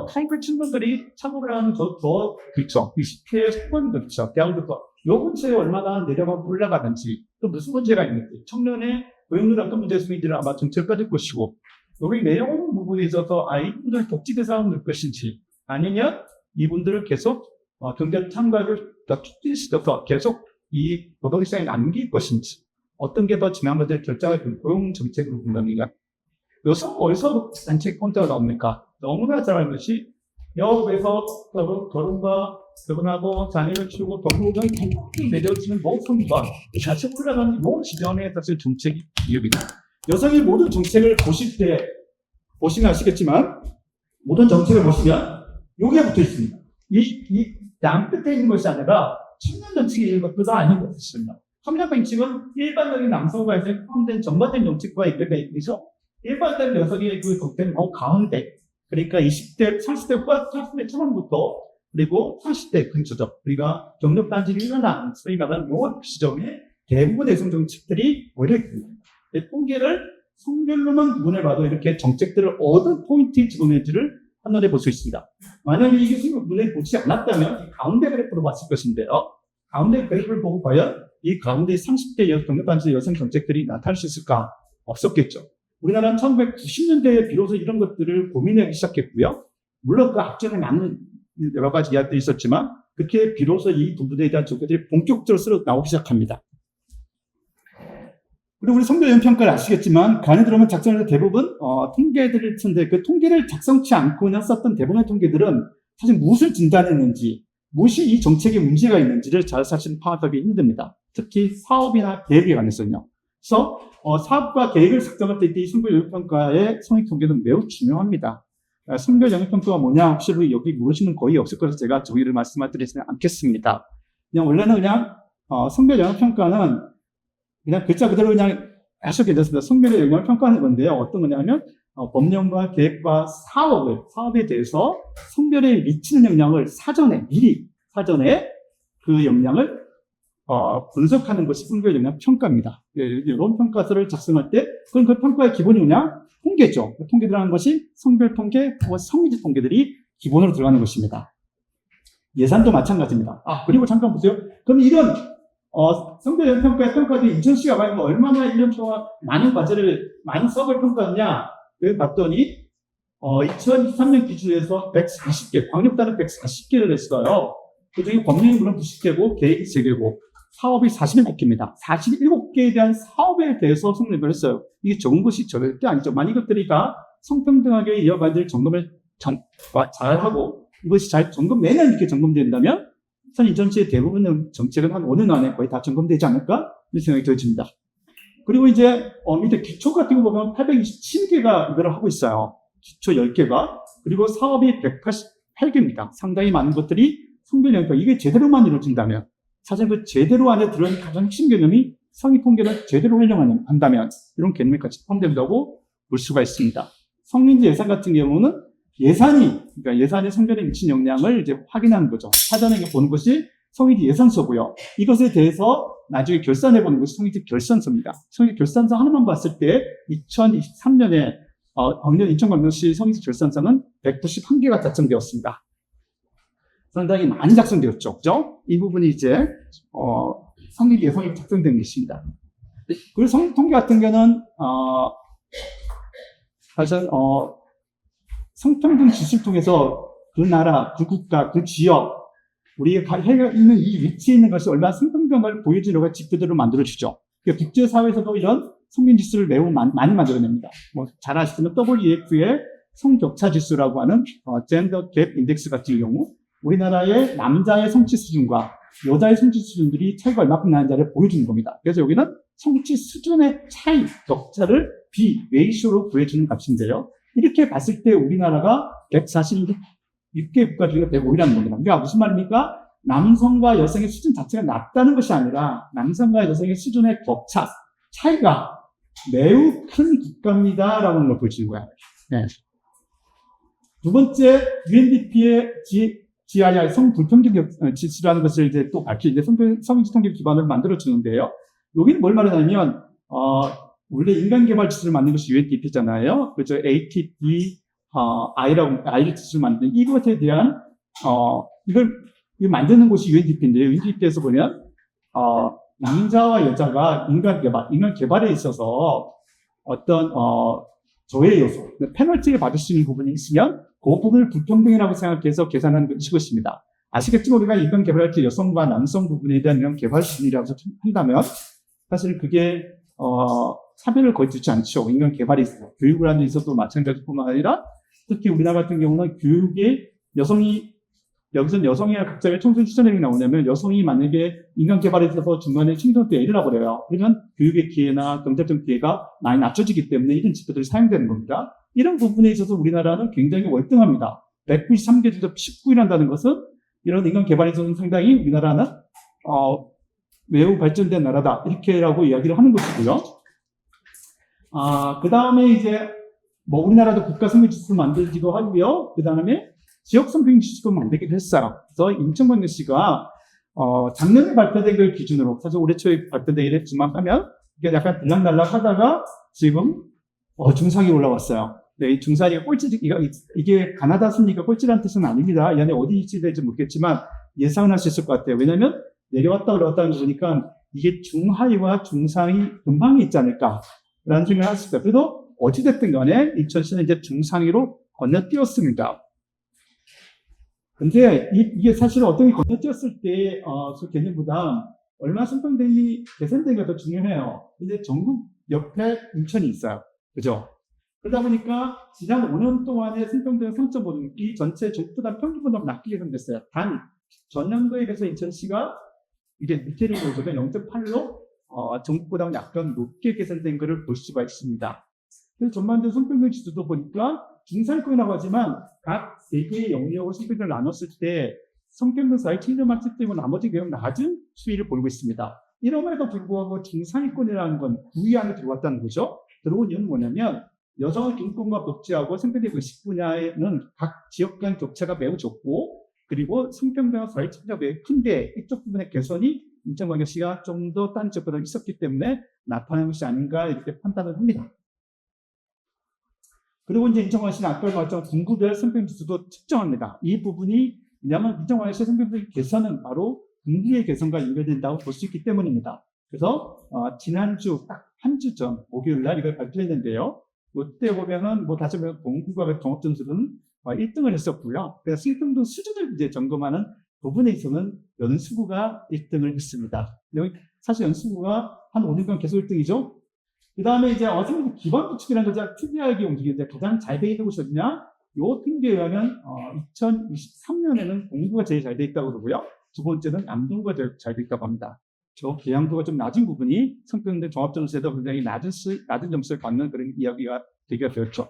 타이틀 친구들이 참고를 하는 그렇죠. 20회 수권이 그렇죠. 대학부터 요 문제에 얼마나 내려가고 올라가는지, 또 무슨 문제가 있는지, 청년의 고용률 어떤 문제 수준인지를 아마 정책을 빠질 것이고, 여기 내용 부분에 있어서, 이분들 복지 대상을 넣을 것인지, 아니면 이분들을 계속, 경제 참가를 촉진시켜서 계속 이 노동시장에 남길 것인지, 어떤 게 더 중요한 것들 결정을 고용 정책으로 본답니까? 여기서 어디서 단체 콘트가 나옵니까? 너무나 잘 알는 것이 여업에서 결혼하고 자녀를 키우고 동물을 행복히 내려지는 모든 것 자체 올라가는 모든 지점에 사실 정책이 이유입니다. 여성의 모든 정책을 보시면 아시겠지만 모든 정책을 보시면 여기에 붙어 있습니다. 이 양끝에 있는 것이 아니라 청년 정책이 있는 것보다 아닌 것 같습니다. 청년 정책은 일반적인 남성과 이제 포함된 전반적인 정책과 연결되어 있죠. 일반적인 여성의 그 정책은 가운데, 그러니까 20대, 30대 후반, 40대 초반부터 그리고 40대 근처죠. 우리가 경력 단절이 일어나는 소위 말하는 요 시점에 대부분의 여성 정책들이 오히려 통계를 성별로만 구분해 봐도 이렇게 정책들을 어떤 포인트에 집어넣는지를 판단해 볼 수 있습니다. 만약에 이게 눈에 보지 않았다면 이 가운데 그래프로 봤을 것인데요. 가운데 그래프를 보고 과연 이 가운데 30대 경력단지 여성 정책들이 나타날 수 있을까? 없었겠죠. 우리나라는 1990년대에 비로소 이런 것들을 고민하기 시작했고요. 물론 그 앞전에 많은 여러 가지 이야기들이 있었지만 그렇게 비로소 이 부분에 대한 정책들이 본격적으로 나오기 시작합니다. 그리고 우리 성별 영평가를 아시겠지만 간에 들어오면 작성에서 대부분 통계들을 쓰는데 그 통계를 작성치 않고 그냥 썼던 대부분의 통계들은 사실 무엇을 진단했는지 무엇이 이 정책에 문제가 있는지를 잘 사실 파악하기 힘듭니다. 특히 사업이나 계획에 관해서는요. 그래서 사업과 계획을 작성할 때 이 성별 영역평가의 성익 통계는 매우 중요합니다. 성별 영역평가가 뭐냐 혹시 여기 모르시는 거의 없을 거라서 제가 저기를 말씀드리지는 않겠습니다. 그냥 원래는 그냥 성별 영역평가는 그냥 글자 그대로 그냥 하셔도 괜찮습니다. 성별의 영역을 평가하는 건데요. 어떤 거냐면 법령과 계획과 사업에 대해서 성별에 미치는 영향을 미리 사전에 그 영향을 분석하는 것이 성별 영역 평가입니다. 이런 평가서를 작성할 때 그럼 그 평가의 기본이 뭐냐? 통계죠. 통계 들어가는 것이 성별 통계 혹은 성인지 통계들이 기본으로 들어가는 것입니다. 예산도 마찬가지입니다. 그리고 잠깐 보세요. 그럼 이런 성별 영역 평가의 평가들이 이전 씨가 과연 얼마나 1년 동안 많은 수업을 평가했냐? 봤더니 2023년 기준에서 140개, 광역단은 140개를 냈어요. 그중에 법령이 물론 90개고 계획이 3개고 사업이 47개입니다. 47개에 대한 사업에 대해서 성립을 했어요. 이게 적은 것이 절대 아니죠. 만약 이것들이 다 성평등하게 이어가야 될 점검을 잘하고 이것이 매년 이렇게 점검된다면 사실 이전시의 대부분의 정책은 한 5년 안에 거의 다 점검되지 않을까? 이런 생각이 들어집니다. 그리고 이제 밑에 기초 같은 거 보면 827개가 이걸 하고 있어요. 기초 10개가. 그리고 사업이 188개입니다. 상당히 많은 것들이 성별 영역, 이게 제대로만 이루어진다면, 사실 그 제대로 안에 들어있는 가장 핵심 개념이 성의 통계를 제대로 활용한다면, 이런 개념이 같이 포함된다고 볼 수가 있습니다. 성인지 예산 같은 경우는 그러니까 예산이 성별에 미친 영향을 이제 확인하는 거죠. 사전에 보는 것이 성인지 예산서고요. 이것에 대해서 나중에 결산해 보는 것이 성인지 결산서입니다. 성인지 결산서 하나만 봤을 때 2023년에 인천광역시 성인지 결산서는 191개가 작성되었습니다. 상당히 많이 작성되었죠. 그죠? 이 부분이 이제 성인지 예산이 작성된 것입니다. 그리고 통계 같은 경우는 사실 성평등 지수를 통해서 그 나라, 그 국가, 그 지역, 우리가 있는 이 위치에 있는 것이 얼마나 성평등을 보여주려고 지표들을 만들어주죠. 그러니까 국제사회에서도 이런 성빈지수를 매우 많이 만들어냅니다. 잘 아시지만 WEF의 성격차지수라고 하는 젠더 갭 인덱스 같은 경우 우리나라의 남자의 성취 수준과 여자의 성취 수준들이 차이가 얼마큼 나는지를 보여주는 겁니다. 그래서 여기는 성취 수준의 차이, 격차를 레이쇼로 보여주는 값인데요. 이렇게 봤을 때 우리나라가 146개 국가 중에 105위라는 겁니다. 그러니까 무슨 말입니까? 남성과 여성의 수준 자체가 낮다는 것이 아니라 남성과 여성의 수준의 격차, 차이가 매우 큰 국가입니다라고 하는 걸 보여주는 거야. 네. 두 번째, UNDP의 GRI 성불평등 지수라는 것을 이제 또 이제 성인지 통계 기반으로 만들어주는데요. 여기는 뭘 말하냐면, 원래 인간개발 지수를 만든 것이 UNDP잖아요. 그래서 ATD, I 지수를 만든 이것에 대한, 이걸 만드는 곳이 UNDP인데요. UNDP에서 보면, 남자와 여자가 인간 개발에 있어서 어떤, 조회 요소, 페널티를 받을 수 있는 부분이 있으면 그 부분을 불평등이라고 생각해서 계산하는 것입니다. 아시겠지만 우리가 인간 개발할 때 여성과 남성 부분에 대한 이런 개발 수준이라고 한다면 사실 그게 차별을 거두지 않죠. 인간 개발이 있어요. 교육을 하는 데 있어도 마찬가지일 뿐만 아니라 특히 우리나라 같은 경우는 교육에 여기서는 여성이나 각자의 청소년 추천액이 나오냐면 여성이 만약에 인간 개발에 있어서 중간에 청소년 때 L이라고 그래요. 그러면 교육의 기회나 경제적 기회가 많이 낮춰지기 때문에 이런 지표들이 사용되는 겁니다. 이런 부분에 있어서 우리나라는 굉장히 월등합니다. 193개 중에서 19위란다는 것은 이런 인간 개발에 있어서는 상당히 우리나라는 매우 발전된 나라다. 이렇게라고 이야기를 하는 것이고요. 그 다음에 이제 우리나라도 국가 성장지수를 만들기도 하고요. 그 다음에 지역 성장지수도 만들기도 했어요. 그래서 인천광역시가 작년에 발표된 걸 기준으로 사실 올해 초에 발표되긴 했지만 하면 이게 약간 들락날락 하다가 지금 중상에 올라왔어요. 네, 이 중상이가 꼴찌, 이게 가나다 순위가 꼴찌라는 뜻은 아닙니다. 이 안에 어디 위치될지 모르겠지만 예상은 할 수 있을 것 같아요. 왜냐하면 내려왔다 올라왔다는 거 보니까 이게 중하위와 중상이 금방에 있지 않을까라는 생각을 할 수 있어요. 그래도 어찌됐든 간에 인천시는 이제 중상위로 건너뛰었습니다. 근데 이게 사실 어떤 게 건너뛰었을 때 그 개념보다 얼마나 성평등이 개선되기가 더 중요해요. 근데 전국 옆에 인천이 있어요. 그죠? 그러다 보니까 지난 5년 동안의 성평등 3.5등 이 전체 전국보다 평균보다 낮게 개선됐어요. 단 전년도에 비해서 인천시가 이게 밑에를 보면 0.8로 전국보다 약간 높게 개선된 것을 볼 수가 있습니다. 그래서 전반적으로 성평등 지수도 보니까 중상위권이라고 하지만 각 3개의 영역으로 성평등을 나눴을 때 성평등 사이 친절만 측정이고 나머지 경우 낮은 수위를 보이고 있습니다. 이럼에도 불구하고 중상위권이라는 건 9위 안에 들어왔다는 거죠. 들어온 이유는 뭐냐면 여성의 인권과 복지하고 성평등 의식 분야에는 각 지역 간 격차가 매우 좁고 그리고 성평등과 사회 차이가 매우 큰데 이쪽 부분의 개선이 인천광역시가 좀 더 딴 지역보다 있었기 때문에 나타난 것이 아닌가 이렇게 판단을 합니다. 그리고 이제 인천광역시는 아까 말했던 군구별 성평등 지수도 측정합니다. 이 부분이 왜냐하면 인천광역시 성평등 개선은 바로 군구의 개선과 연결된다고 볼 수 있기 때문입니다. 그래서 지난주 딱 한 주 전 목요일 날 이걸 발표했는데요. 이때 보면은 다시 보면 공군과 종합점수는 1등을 했었고요. 그래서 성평등 수준을 이제 점검하는 부분에 있어서는 연수구가 1등을 했습니다. 사실 연수구가 한 5년간 계속 1등이죠. 그 다음에 이제 성평등 기반 구축이라는 것이 특이하게 움직이는데 가장 잘 돼 있는 곳이 어디냐? 요 통계에 의하면 2023년에는 공구가 제일 잘 돼 있다고 그러고요. 두 번째는 남동구가 제일 잘 돼 있다고 합니다. 저 계양도가 좀 낮은 부분이 성평등 종합점수에도 굉장히 낮은 점수를 받는 그런 이야기가 되기가 되었죠.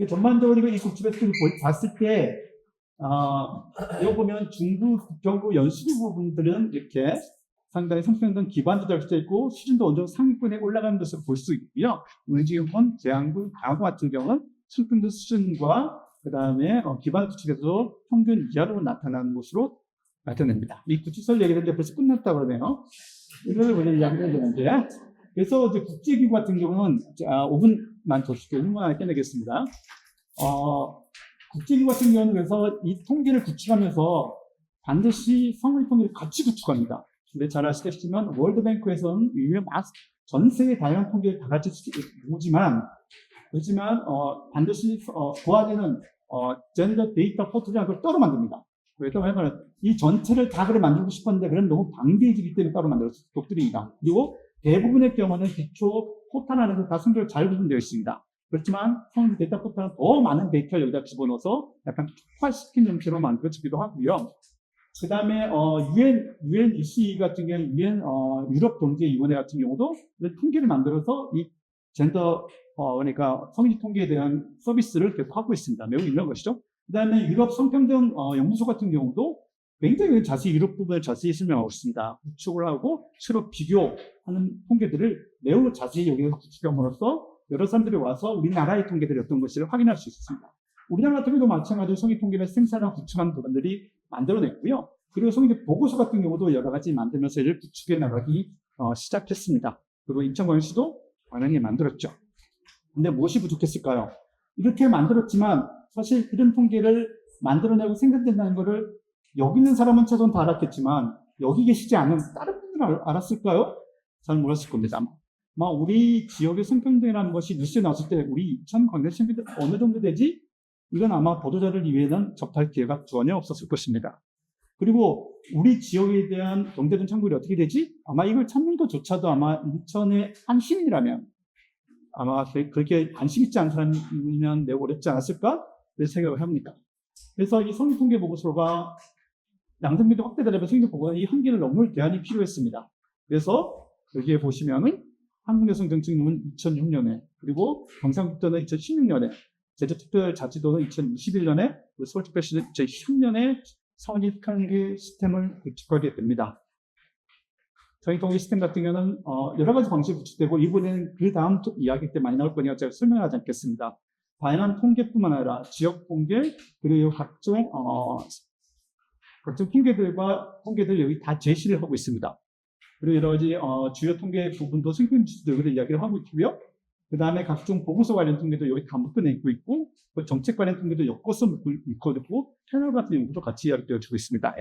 전반적으로 이 국집에서 봤을 때, 여기 보면 중부, 북경부, 연수구 부분들은 이렇게 상당히 성평등 기반도 잘 되어 있고 수준도 어느 정도 상위권에 올라가는 것을 볼 수 있고요. 의지군, 계양군, 강화도 같은 경우는 성평등 수준과 그 다음에 기반 구축에서 평균 이하로 나타나는 것으로 나타냅니다. 이 구축설 얘기했는데 벌써 끝났다고 그러네요. 이걸 원래 이야기를 되는데 그래서 이제 국제기구 같은 경우는 5분만 더 줄게요. 5분 안에 끝내겠습니다. 국제기구 같은 경우는 그래서 이 통계를 구축하면서 반드시 성의 통계를 같이 구축합니다. 근데 잘 아시겠지만 월드뱅크에서는 전 세계 다양한 통계를 다 같이 보지만 그렇지만 반드시 그 안에는 젠더 데이터 포털이라는 걸 따로 만듭니다. 왜냐하면 이 전체를 다 그래 만들고 싶었는데 그럼 너무 방대해지기 때문에 따로 만들었어요. 독들입니다. 그리고 대부분의 경우는 기초 포털 안에서 다 선별을 잘 구분되어 있습니다. 그렇지만 성능 데이터 포털은 더 많은 데이터를 여기다 집어넣어서 약간 촉발시킨 형태로 만들어지기도 하고요. 그 다음에 UNEC 같은 경우는 유럽 경제위원회 같은 경우도 통계를 만들어서 이 젠더 그러니까 성인지 통계에 대한 서비스를 계속 하고 있습니다. 매우 유명한 것이죠. 그 다음에 유럽 성평등 연구소 같은 경우도 굉장히 자세히 유럽 부분을 자세히 설명하고 있습니다. 구축을 하고 서로 비교하는 통계들을 매우 자세히 여기서 구축함으로써 여러 사람들이 와서 우리나라의 통계들이 어떤 것인지를 확인할 수 있습니다. 우리나라 같은 경우도 마찬가지로 성인 통계를 생산하고 구축하는 부분들이 만들어냈고요. 그리고 성인 보고서 같은 경우도 여러 가지 만들면서 이를 구축해 나가기 시작했습니다. 그리고 인천광역시도 관행에 만들었죠. 근데 무엇이 부족했을까요? 이렇게 만들었지만 사실 이런 통계를 만들어내고 생산된다는 것을 여기 있는 사람은 최소한 다 알았겠지만 여기 계시지 않은 다른 분들은 알았을까요? 잘 몰랐을 겁니다. 아마 우리 지역의 성평등이라는 것이 뉴스에 나왔을 때 우리 인천 광역시 성평등 어느 정도 되지? 이건 아마 보도자를 이외에는 접할 기회가 전혀 없었을 것입니다. 그리고 우리 지역에 대한 경제적 창구율이 어떻게 되지? 아마 이걸 찾는 것조차도 아마 인천의 한 시민이라면 아마 그렇게 관심 있지 않은 사람이면 매우 어렵지 않았을까? 그런 생각을 합니다. 그래서 이 성립통계보고서가 양성비도 확대되려면 성립보고는 이 한계를 넘을 대안이 필요했습니다. 그래서 여기에 보시면은 한국여성정책론은 2006년에, 그리고 경상북도는 2016년에, 제주특별자치도는 2021년에, 서울특별시는 2010년에 성립통계 시스템을 구축하게 됩니다. 성립통계 시스템 같은 경우는 여러 가지 방식이 구축되고, 이번에는 그 다음 이야기 때 많이 나올 거니까 제가 설명하지 않겠습니다. 다양한 통계뿐만 아니라 지역 통계, 그리고 각종 통계들 여기 다 제시를 하고 있습니다. 그리고 여러 가지 주요 통계 부분도 성평지수도 이야기를 하고 있고요. 그 다음에 각종 보고서 관련 통계도 여기 다 묶어내고 있고, 정책 관련 통계도 엮어서 묶어두고, 패널 같은 연구도 같이 이야기되어지고 있습니다.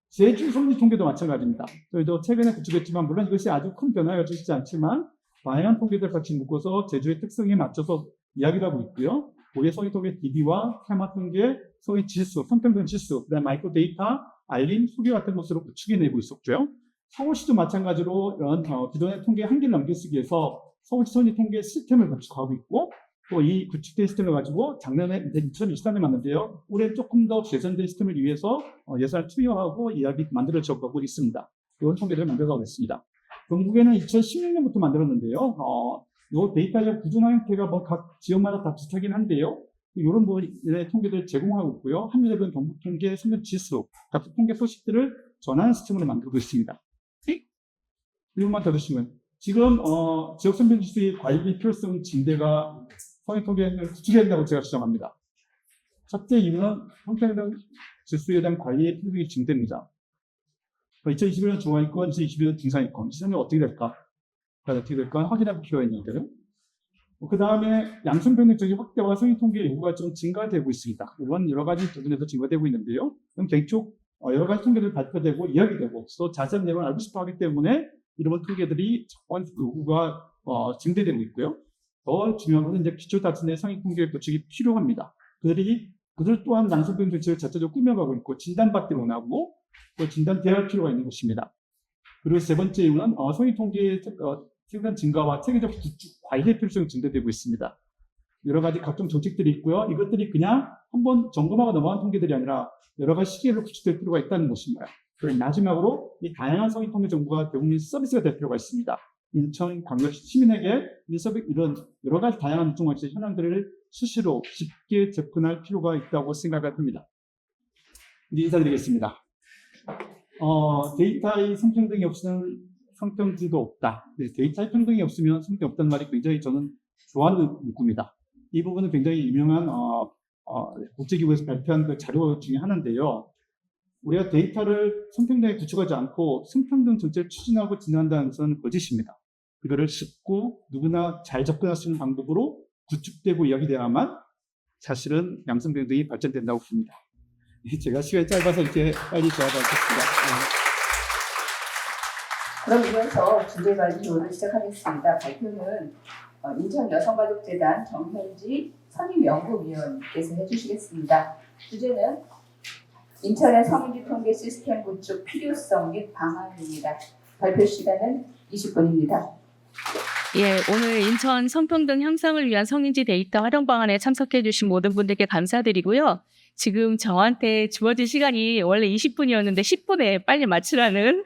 제주 성지 통계도 마찬가지입니다. 저희도 최근에 구축했지만, 물론 이것이 아주 큰 변화가 주시지 않지만, 다양한 통계들 같이 묶어서 제주의 특성에 맞춰서 이야기를 하고 있고요. 고개 성지 통계 DB와 테마 통계, 성지 지수, 성평등 지수, 그다음 마이크로 데이터, 알림, 소개 같은 것으로 구축해내고 있었고요. 서울시도 마찬가지로 이런 기존의 통계 한계를 넘기기 위해서 서울시 성지 통계 시스템을 구축하고 있고, 또 이 구축된 시스템을 가지고 작년에 2023년에 만든데요. 올해 조금 더 개선된 시스템을 위해서 예산을 투여하고 이야기 만들어져가고 있습니다. 이런 통계를 만들어가고 있습니다. 전국에는 2016년부터 만들었는데요. 이 데이터의 구조나 형태가 각 지역마다 다 비슷하긴 한데요. 이런 통계들을 제공하고 있고요. 한겨레는 경북 통계, 성역 지수, 각 통계 소식들을 전하는 시스템으로 만들고 있습니다. 이것만 더 드시면 지금 지역 선별 지수의 관리 필요성 증대가 성역 통계를 구축해야 된다고 제가 주장합니다. 첫째 이유는 성평등 지수에 대한 관리의 필요성이 증대입니다. 2021년 중하위권, 2021년 중상위권, 시장이 어떻게 될까? 확인할 필요가 있는데요. 그 다음에 양성평등적인 확대와 성인통계 요구가 좀 증가되고 있습니다. 이건 여러 가지 부분에서 증가되고 있는데요. 그럼 개인적 여러 가지 통계들 발표되고 이야기되고 또 자세한 내용을 알고 싶어 하기 때문에 이런 통계들이 요구가 증대되고 있고요. 더 중요한 것은 이제 기초다층의 성인통계 구축이 필요합니다. 그들 또한 양성평등 정책을 자체적으로 꾸며가고 있고 진단받기 원하고 또 진단대할 필요가 있는 것입니다. 그리고 세 번째 이유는 성인통계의 생산 증가와 체계적 구축 관리의 필요성이 증대되고 있습니다. 여러 가지 각종 정책들이 있고요. 이것들이 그냥 한번 점검하고 넘어간 통계들이 아니라 여러 가지 시기로 구축될 필요가 있다는 것입니다. 그리고 마지막으로 이 다양한 성인통계 정보가 대국민 서비스가 될 필요가 있습니다. 인천, 광역시 시민에게 이런 여러 가지 다양한 정책의 현황들을 수시로 쉽게 접근할 필요가 있다고 생각합니다. 이제 인사드리겠습니다. 데이터의 성평등이 없으면 성평지도 없다. 데이터의 평등이 없으면 성평이 없다는 말이 굉장히 저는 좋아하는 문구입니다. 이 부분은 굉장히 유명한 국제기구에서 발표한 그 자료 중에 하나인데요. 우리가 데이터를 성평등에 구축하지 않고 성평등 정책을 추진하고 진행한다는 것은 거짓입니다. 이거를 쉽고 누구나 잘 접근할 수 있는 방법으로 구축되고 이야기돼야만 사실은 양성평등이 발전된다고 봅니다. 제가 시간이 짧아서 이렇게 빨리 대화하겠습니다. 그럼 이어서 주제발표를 시작하겠습니다. 발표는 인천여성가족재단 정현지 선임연구위원께서 해주시겠습니다. 주제는 인천의 성인지 통계 시스템 구축 필요성 및 방안입니다. 발표 시간은 20분입니다. 예, 오늘 인천 성평등 향상을 위한 성인지 데이터 활용 방안에 참석해 주신 모든 분들께 감사드리고요. 지금 저한테 주어진 시간이 원래 20분이었는데 10분에 빨리 마치라는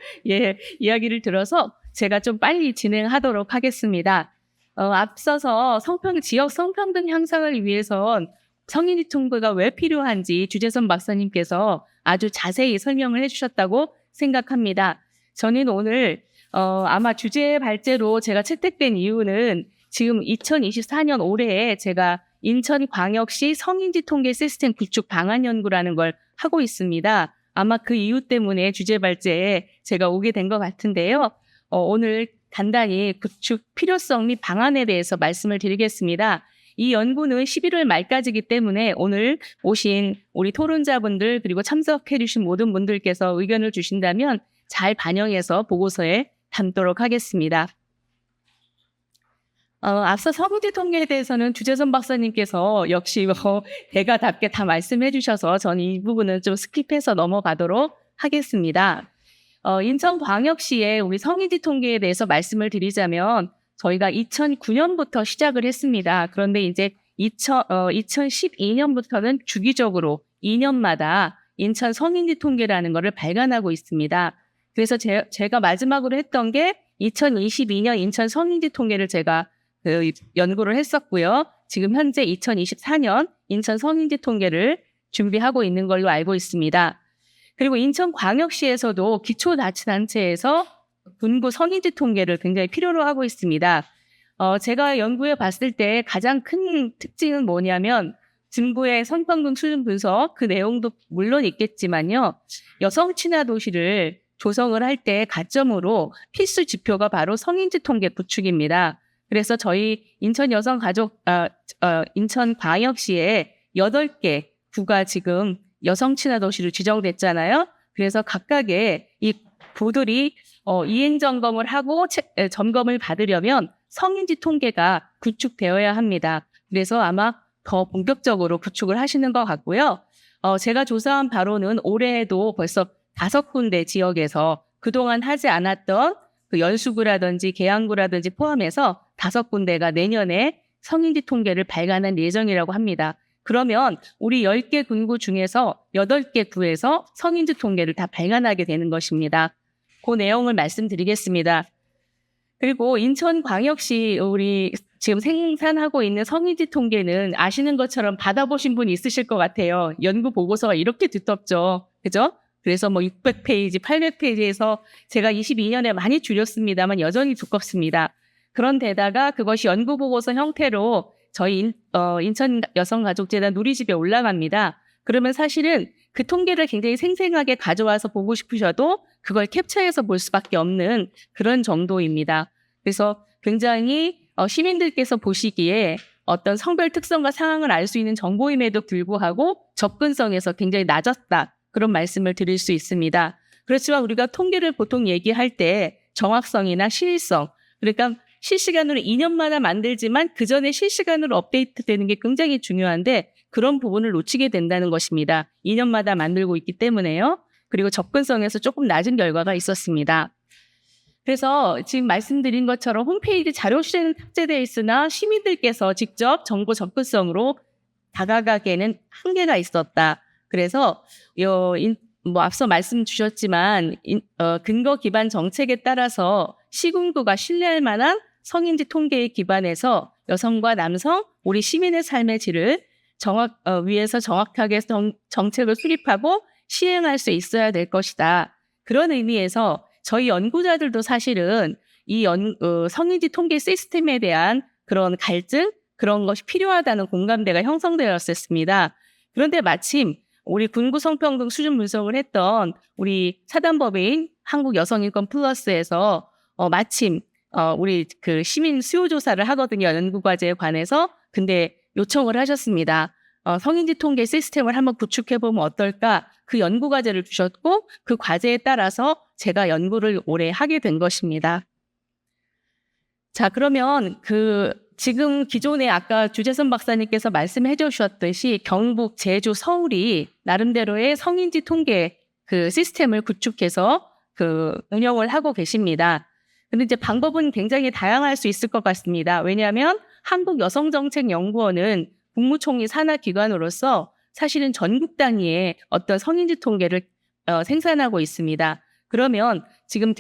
이야기를 들어서 제가 좀 빨리 진행하도록 하겠습니다. 앞서서 지역 성평등 향상을 위해선 성인지 통계가 왜 필요한지 주재선 박사님께서 아주 자세히 설명을 해주셨다고 생각합니다. 저는 오늘 아마 주제 발제로 제가 채택된 이유는 지금 2024년 올해에 제가 인천광역시 성인지 통계 시스템 구축 방안 연구라는 걸 하고 있습니다. 아마 그 이유 때문에 주제 발제에 제가 오게 된 것 같은데요. 오늘 간단히 구축 필요성 및 방안에 대해서 말씀을 드리겠습니다. 이 연구는 11월 말까지이기 때문에 오늘 오신 우리 토론자분들 그리고 참석해 주신 모든 분들께서 의견을 주신다면 잘 반영해서 보고서에 담도록 하겠습니다. 앞서 성인지 통계에 대해서는 주재선 박사님께서 역시 대가답게 다 말씀해 주셔서 저는 이 부분은 좀 스킵해서 넘어가도록 하겠습니다. 인천광역시의 우리 성인지 통계에 대해서 말씀을 드리자면 저희가 2009년부터 시작을 했습니다. 그런데 이제 2012년부터는 주기적으로 2년마다 인천 성인지 통계라는 것을 발간하고 있습니다. 그래서 제가 마지막으로 했던 게 2022년 인천 성인지 통계를 제가 연구를 했었고요. 지금 현재 2024년 인천 성인지 통계를 준비하고 있는 걸로 알고 있습니다. 그리고 인천광역시에서도 기초자치단체에서 군구 성인지 통계를 굉장히 필요로 하고 있습니다. 제가 연구해 봤을 때 가장 큰 특징은 뭐냐면 중부의 성평등 수준 분석, 그 내용도 물론 있겠지만요. 여성 친화 도시를 조성을 할 때 가점으로 필수 지표가 바로 성인지 통계 구축입니다. 그래서 저희 인천광역시에 8개 구가 지금 여성 친화 도시로 지정됐잖아요. 그래서 각각의 이 구들이 이행 점검을 하고 점검을 받으려면 성인지 통계가 구축되어야 합니다. 그래서 아마 더 본격적으로 구축을 하시는 것 같고요. 제가 조사한 바로는 올해에도 벌써 5군데 지역에서 그동안 하지 않았던 그 연수구라든지 계양구라든지 포함해서 5군데가 내년에 성인지 통계를 발간할 예정이라고 합니다. 그러면 우리 10개 군구 중에서 8개 구에서 성인지 통계를 다 발간하게 되는 것입니다. 그 내용을 말씀드리겠습니다. 그리고 인천광역시 우리 지금 생산하고 있는 성인지 통계는 아시는 것처럼 받아보신 분이 있으실 것 같아요. 연구 보고서가 이렇게 두텁죠. 그죠? 그래서 600페이지, 800페이지에서 제가 22년에 많이 줄였습니다만 여전히 두껍습니다. 그런데다가 그것이 연구 보고서 형태로 저희 인천 여성가족재단 누리집에 올라갑니다. 그러면 사실은 그 통계를 굉장히 생생하게 가져와서 보고 싶으셔도 그걸 캡처해서 볼 수밖에 없는 그런 정도입니다. 그래서 굉장히 시민들께서 보시기에 어떤 성별 특성과 상황을 알 수 있는 정보임에도 불구하고 접근성에서 굉장히 낮았다. 그런 말씀을 드릴 수 있습니다. 그렇지만 우리가 통계를 보통 얘기할 때 정확성이나 실일성, 그러니까 실시간으로 2년마다 만들지만 그 전에 실시간으로 업데이트되는 게 굉장히 중요한데 그런 부분을 놓치게 된다는 것입니다. 2년마다 만들고 있기 때문에요. 그리고 접근성에서 조금 낮은 결과가 있었습니다. 그래서 지금 말씀드린 것처럼 홈페이지 자료 수제는 탑재되어 있으나 시민들께서 직접 정보 접근성으로 다가가기에는 한계가 있었다. 그래서 앞서 말씀 주셨지만 근거 기반 정책에 따라서 시군구가 신뢰할 만한 성인지 통계에 기반해서 여성과 남성, 우리 시민의 삶의 질을 위해서 정확하게 정책을 수립하고 시행할 수 있어야 될 것이다. 그런 의미에서 저희 연구자들도 사실은 이 성인지 통계 시스템에 대한 그런 갈증, 그런 것이 필요하다는 공감대가 형성되었었습니다. 그런데 마침 우리 군구 성평등 수준 분석을 했던 우리 사단법인 한국여성인권 플러스에서 마침 우리 그 시민 수요 조사를 하거든요. 연구과제에 관해서. 근데 요청을 하셨습니다. 성인지 통계 시스템을 한번 구축해보면 어떨까? 그 연구과제를 주셨고 그 과제에 따라서 제가 연구를 올해 하게 된 것입니다. 자, 그러면 지금 기존에 아까 주재선 박사님께서 말씀해 주셨듯이 경북, 제주, 서울이 나름대로의 성인지 통계 그 시스템을 구축해서 운영을 하고 계십니다. 근데 이제 방법은 굉장히 다양할 수 있을 것 같습니다. 왜냐하면 한국여성정책연구원은 국무총리 산하기관으로서 사실은 전국 단위의 어떤 성인지 통계를 생산하고 있습니다. 그러면 지금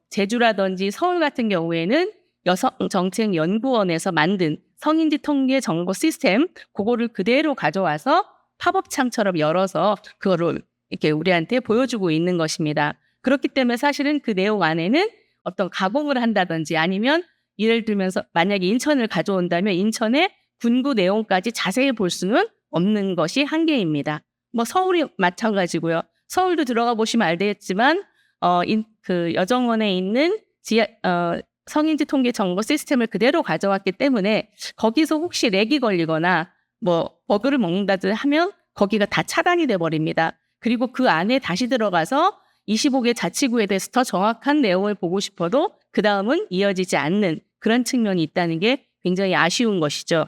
제주라든지 서울 같은 경우에는 여성정책연구원에서 만든 성인지 통계 정보 시스템 그거를 그대로 가져와서 팝업창처럼 열어서 그거를 이렇게 우리한테 보여주고 있는 것입니다. 그렇기 때문에 사실은 그 내용 안에는 어떤 가공을 한다든지 아니면 예를 들면서 만약에 인천을 가져온다면 인천의 군구 내용까지 자세히 볼 수는 없는 것이 한계입니다. 서울이 마찬가지고요. 서울도 들어가 보시면 알겠지만 그 여정원에 있는 성인지 통계 정보 시스템을 그대로 가져왔기 때문에 거기서 혹시 렉이 걸리거나 버그를 먹는다든 하면 거기가 다 차단이 돼 버립니다. 그리고 그 안에 다시 들어가서 25개 자치구에 대해서 더 정확한 내용을 보고 싶어도 그 다음은 이어지지 않는 그런 측면이 있다는 게 굉장히 아쉬운 것이죠.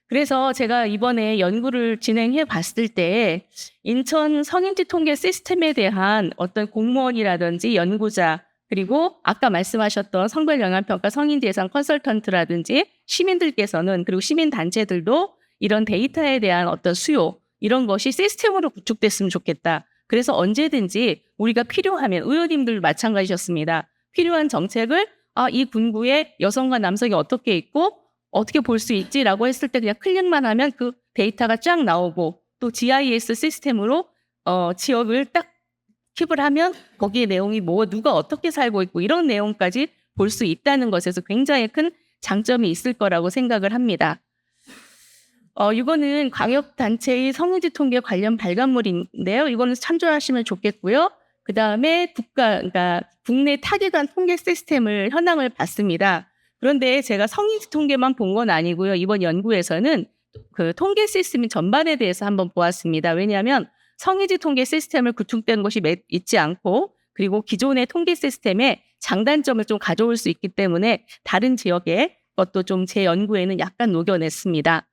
그래서 제가 이번에 연구를 진행해 봤을 때 인천 성인지 통계 시스템에 대한 어떤 공무원이라든지 연구자, 그리고 아까 말씀하셨던 성별영향평가 성인지 예상 컨설턴트라든지 시민들께서는, 그리고 시민단체들도 이런 데이터에 대한 어떤 수요, 이런 것이 시스템으로 구축됐으면 좋겠다. 그래서 언제든지 우리가 필요하면, 의원님들 마찬가지셨습니다. 필요한 정책을 이 군구에 여성과 남성이 어떻게 있고 어떻게 볼 수 있지라고 했을 때 그냥 클릭만 하면 그 데이터가 쫙 나오고, 또 GIS 시스템으로 지역을 딱 킵을 하면 거기에 내용이 뭐 누가 어떻게 살고 있고 이런 내용까지 볼 수 있다는 것에서 굉장히 큰 장점이 있을 거라고 생각을 합니다. 이거는 광역단체의 성인지 통계 관련 발간물인데요. 이거는 참조하시면 좋겠고요. 그 다음에 그러니까 국내 타기관 통계 시스템을 현황을 봤습니다. 그런데 제가 성인지 통계만 본 건 아니고요. 이번 연구에서는 그 통계 시스템 전반에 대해서 한번 보았습니다. 왜냐하면 성인지 통계 시스템을 구축된 것이 있지 않고, 그리고 기존의 통계 시스템에 장단점을 좀 가져올 수 있기 때문에 다른 지역의 것도 좀 제 연구에는 약간 녹여냈습니다.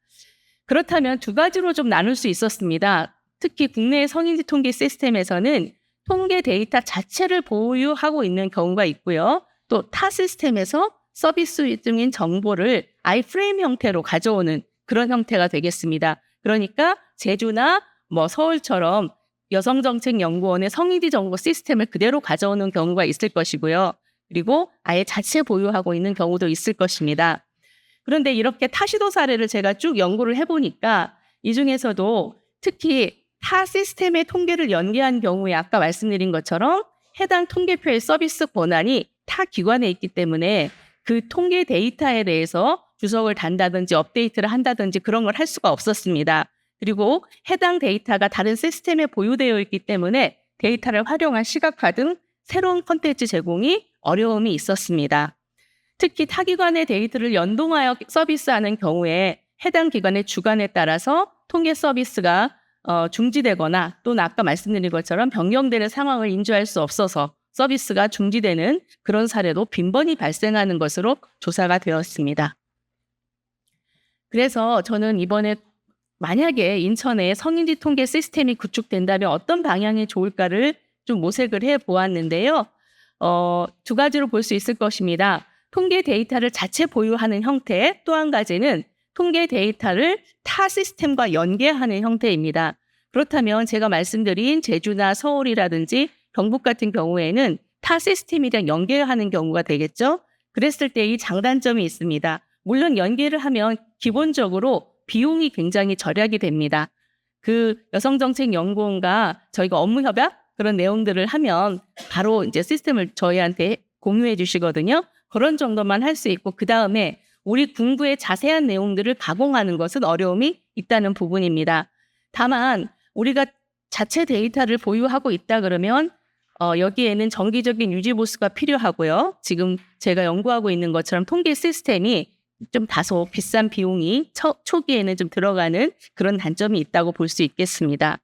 그렇다면 두 가지로 좀 나눌 수 있었습니다. 특히 국내 성인지 통계 시스템에서는 통계 데이터 자체를 보유하고 있는 경우가 있고요. 또 타 시스템에서 서비스 중인 정보를 아이프레임 형태로 가져오는 그런 형태가 되겠습니다. 그러니까 제주나 서울처럼 여성정책연구원의 성인지 정보 시스템을 그대로 가져오는 경우가 있을 것이고요. 그리고 아예 자체 보유하고 있는 경우도 있을 것입니다. 그런데 이렇게 타시도 사례를 제가 쭉 연구를 해보니까 이 중에서도 특히 타 시스템의 통계를 연계한 경우에 아까 말씀드린 것처럼 해당 통계표의 서비스 권한이 타 기관에 있기 때문에 그 통계 데이터에 대해서 주석을 단다든지 업데이트를 한다든지 그런 걸 할 수가 없었습니다. 그리고 해당 데이터가 다른 시스템에 보유되어 있기 때문에 데이터를 활용한 시각화 등 새로운 콘텐츠 제공이 어려움이 있었습니다. 특히 타기관의 데이터를 연동하여 서비스하는 경우에 해당 기관의 주관에 따라서 통계 서비스가 중지되거나, 또는 아까 말씀드린 것처럼 변경되는 상황을 인지할 수 없어서 서비스가 중지되는 그런 사례도 빈번히 발생하는 것으로 조사가 되었습니다. 그래서 저는 이번에 만약에 인천에 성인지 통계 시스템이 구축된다면 어떤 방향이 좋을까를 좀 모색을 해보았는데요. 두 가지로 볼 수 있을 것입니다. 통계 데이터를 자체 보유하는 형태, 또 한 가지는 통계 데이터를 타 시스템과 연계하는 형태입니다. 그렇다면 제가 말씀드린 제주나 서울이라든지 경북 같은 경우에는 타 시스템이랑 연계하는 경우가 되겠죠. 그랬을 때 이 장단점이 있습니다. 물론 연계를 하면 기본적으로 비용이 굉장히 절약이 됩니다. 그 여성정책연구원과 저희가 업무 협약 그런 내용들을 하면 바로 이제 시스템을 저희한테 공유해 주시거든요. 그런 정도만 할 수 있고, 그 다음에 우리 군부의 자세한 내용들을 가공하는 것은 어려움이 있다는 부분입니다. 다만 우리가 자체 데이터를 보유하고 있다 그러면 여기에는 정기적인 유지 보수가 필요하고요. 지금 제가 연구하고 있는 것처럼 통계 시스템이 좀 다소 비싼 비용이 초기에는 좀 들어가는 그런 단점이 있다고 볼 수 있겠습니다.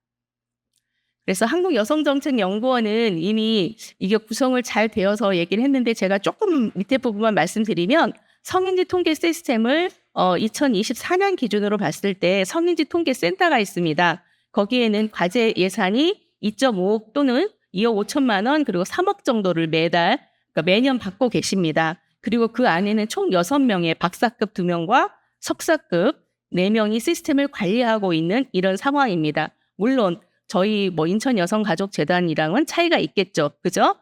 그래서 한국여성정책연구원은 이미 이게 구성을 잘 되어서 얘기를 했는데, 제가 조금 밑에 부분만 말씀드리면 성인지 통계 시스템을 2024년 기준으로 봤을 때 성인지 통계 센터가 있습니다. 거기에는 과제 예산이 2.5억 또는 2억 5천만 원, 그리고 3억 정도를 그러니까 매년 받고 계십니다. 그리고 그 안에는 총 6명의 박사급 2명과 석사급 4명이 시스템을 관리하고 있는 이런 상황입니다. 물론 저희 인천여성가족재단이랑은 차이가 있겠죠. 그죠?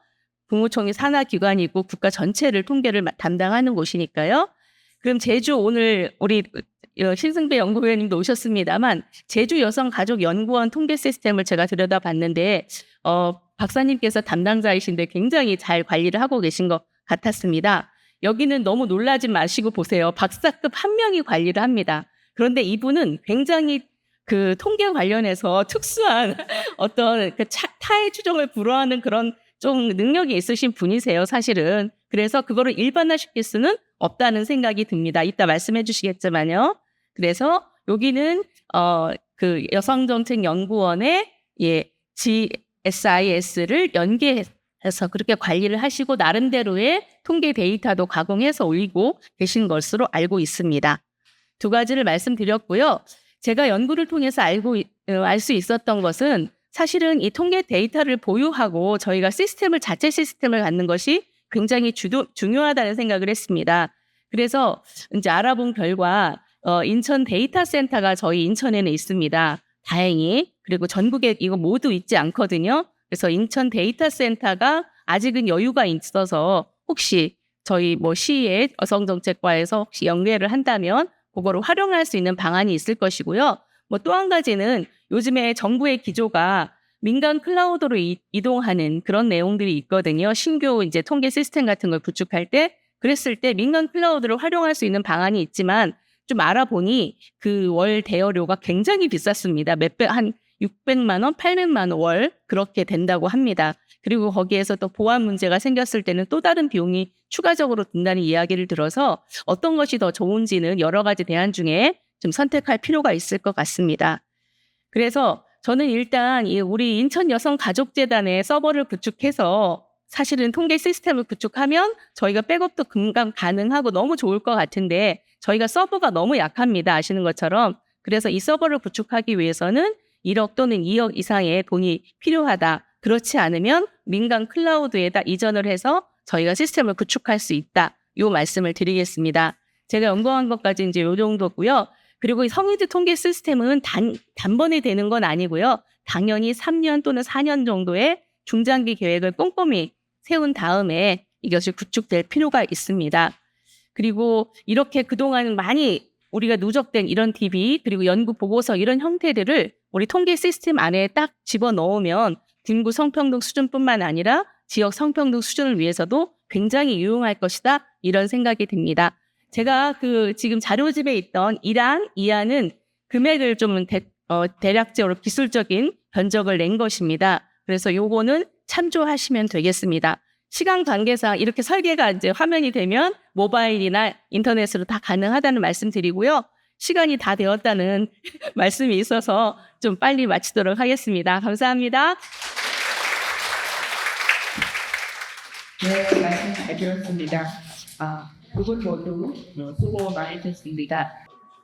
국무총리 산하기관이고 국가 전체를 통계를 담당하는 곳이니까요. 그럼 제주, 오늘 우리 신승배 연구위원님도 오셨습니다만 제주여성가족연구원 통계 시스템을 제가 들여다봤는데 박사님께서 담당자이신데 굉장히 잘 관리를 하고 계신 것 같았습니다. 여기는 너무 놀라지 마시고 보세요. 박사급 1명이 관리를 합니다. 그런데 이분은 굉장히 그 통계 관련해서 특수한 어떤 그 타의 추정을 불허하는 그런 좀 능력이 있으신 분이세요, 사실은. 그래서 그거를 일반화시킬 수는 없다는 생각이 듭니다. 이따 말씀해 주시겠지만요. 그래서 여기는 그 여성정책연구원의 GSIS를 그래서 그렇게 관리를 하시고 나름대로의 통계 데이터도 가공해서 올리고 계신 것으로 알고 있습니다. 두 가지를 말씀드렸고요. 제가 연구를 통해서 알 수 있었던 것은 사실은 이 통계 데이터를 보유하고 저희가 자체 시스템을 갖는 것이 굉장히 중요하다는 생각을 했습니다. 그래서 이제 알아본 결과 인천 데이터 센터가 저희 인천에는 있습니다. 다행히. 그리고 전국에 이거 모두 있지 않거든요. 그래서 인천 데이터 센터가 아직은 여유가 있어서 혹시 저희 시의 여성정책과에서 혹시 연계를 한다면 그거를 활용할 수 있는 방안이 있을 것이고요. 또 한 가지는 요즘에 정부의 기조가 민간 클라우드로 이동하는 그런 내용들이 있거든요. 신규 이제 통계 시스템 같은 걸 구축할 때 그랬을 때 민간 클라우드를 활용할 수 있는 방안이 있지만 좀 알아보니 그 월 대여료가 굉장히 비쌌습니다. 한 600만 원, 800만 원 월 그렇게 된다고 합니다. 그리고 거기에서 또 보안 문제가 생겼을 때는 또 다른 비용이 추가적으로 든다는 이야기를 들어서 어떤 것이 더 좋은지는 여러 가지 대안 중에 좀 선택할 필요가 있을 것 같습니다. 그래서 저는 일단 우리 인천 여성가족재단의 서버를 구축해서 사실은 통계 시스템을 구축하면 저희가 백업도 금방 가능하고 너무 좋을 것 같은데 저희가 서버가 너무 약합니다. 아시는 것처럼. 그래서 이 서버를 구축하기 위해서는 1억 또는 2억 이상의 돈이 필요하다. 그렇지 않으면 민간 클라우드에다 이전을 해서 저희가 시스템을 구축할 수 있다. 이 말씀을 드리겠습니다. 제가 연구한 것까지 이제 이 정도고요. 그리고 이 성인지 통계 시스템은 단번에 되는 건 아니고요. 당연히 3년 또는 4년 정도의 중장기 계획을 꼼꼼히 세운 다음에 이것이 구축될 필요가 있습니다. 그리고 이렇게 그동안 많이 우리가 누적된 이런 DB 그리고 연구 보고서 이런 형태들을 우리 통계 시스템 안에 딱 집어넣으면 인구 성평등 수준뿐만 아니라 지역 성평등 수준을 위해서도 굉장히 유용할 것이다. 이런 생각이 듭니다. 제가 지금 자료집에 있던 1안, 2안은 금액을 좀 대략적으로 기술적인 변적을 낸 것입니다. 그래서 요거는 참조하시면 되겠습니다. 시간 관계상 이렇게 설계가 이제 화면이 되면 모바일이나 인터넷으로 다 가능하다는 말씀 드리고요. 시간이 다 되었다는 말씀이 있어서 좀 빨리 마치도록 하겠습니다. 감사합니다. 네, 말씀 잘 들었습니다. 두 분 모두 수고 많으셨습니다.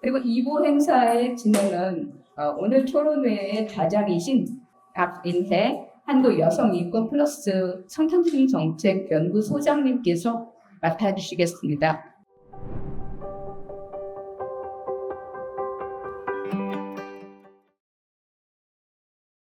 그리고 2부 행사의 진행은 오늘 토론회의 다작이신 박인혜 한국여성인권플러스 성평등 정책 연구소장님께서 맡아주시겠습니다.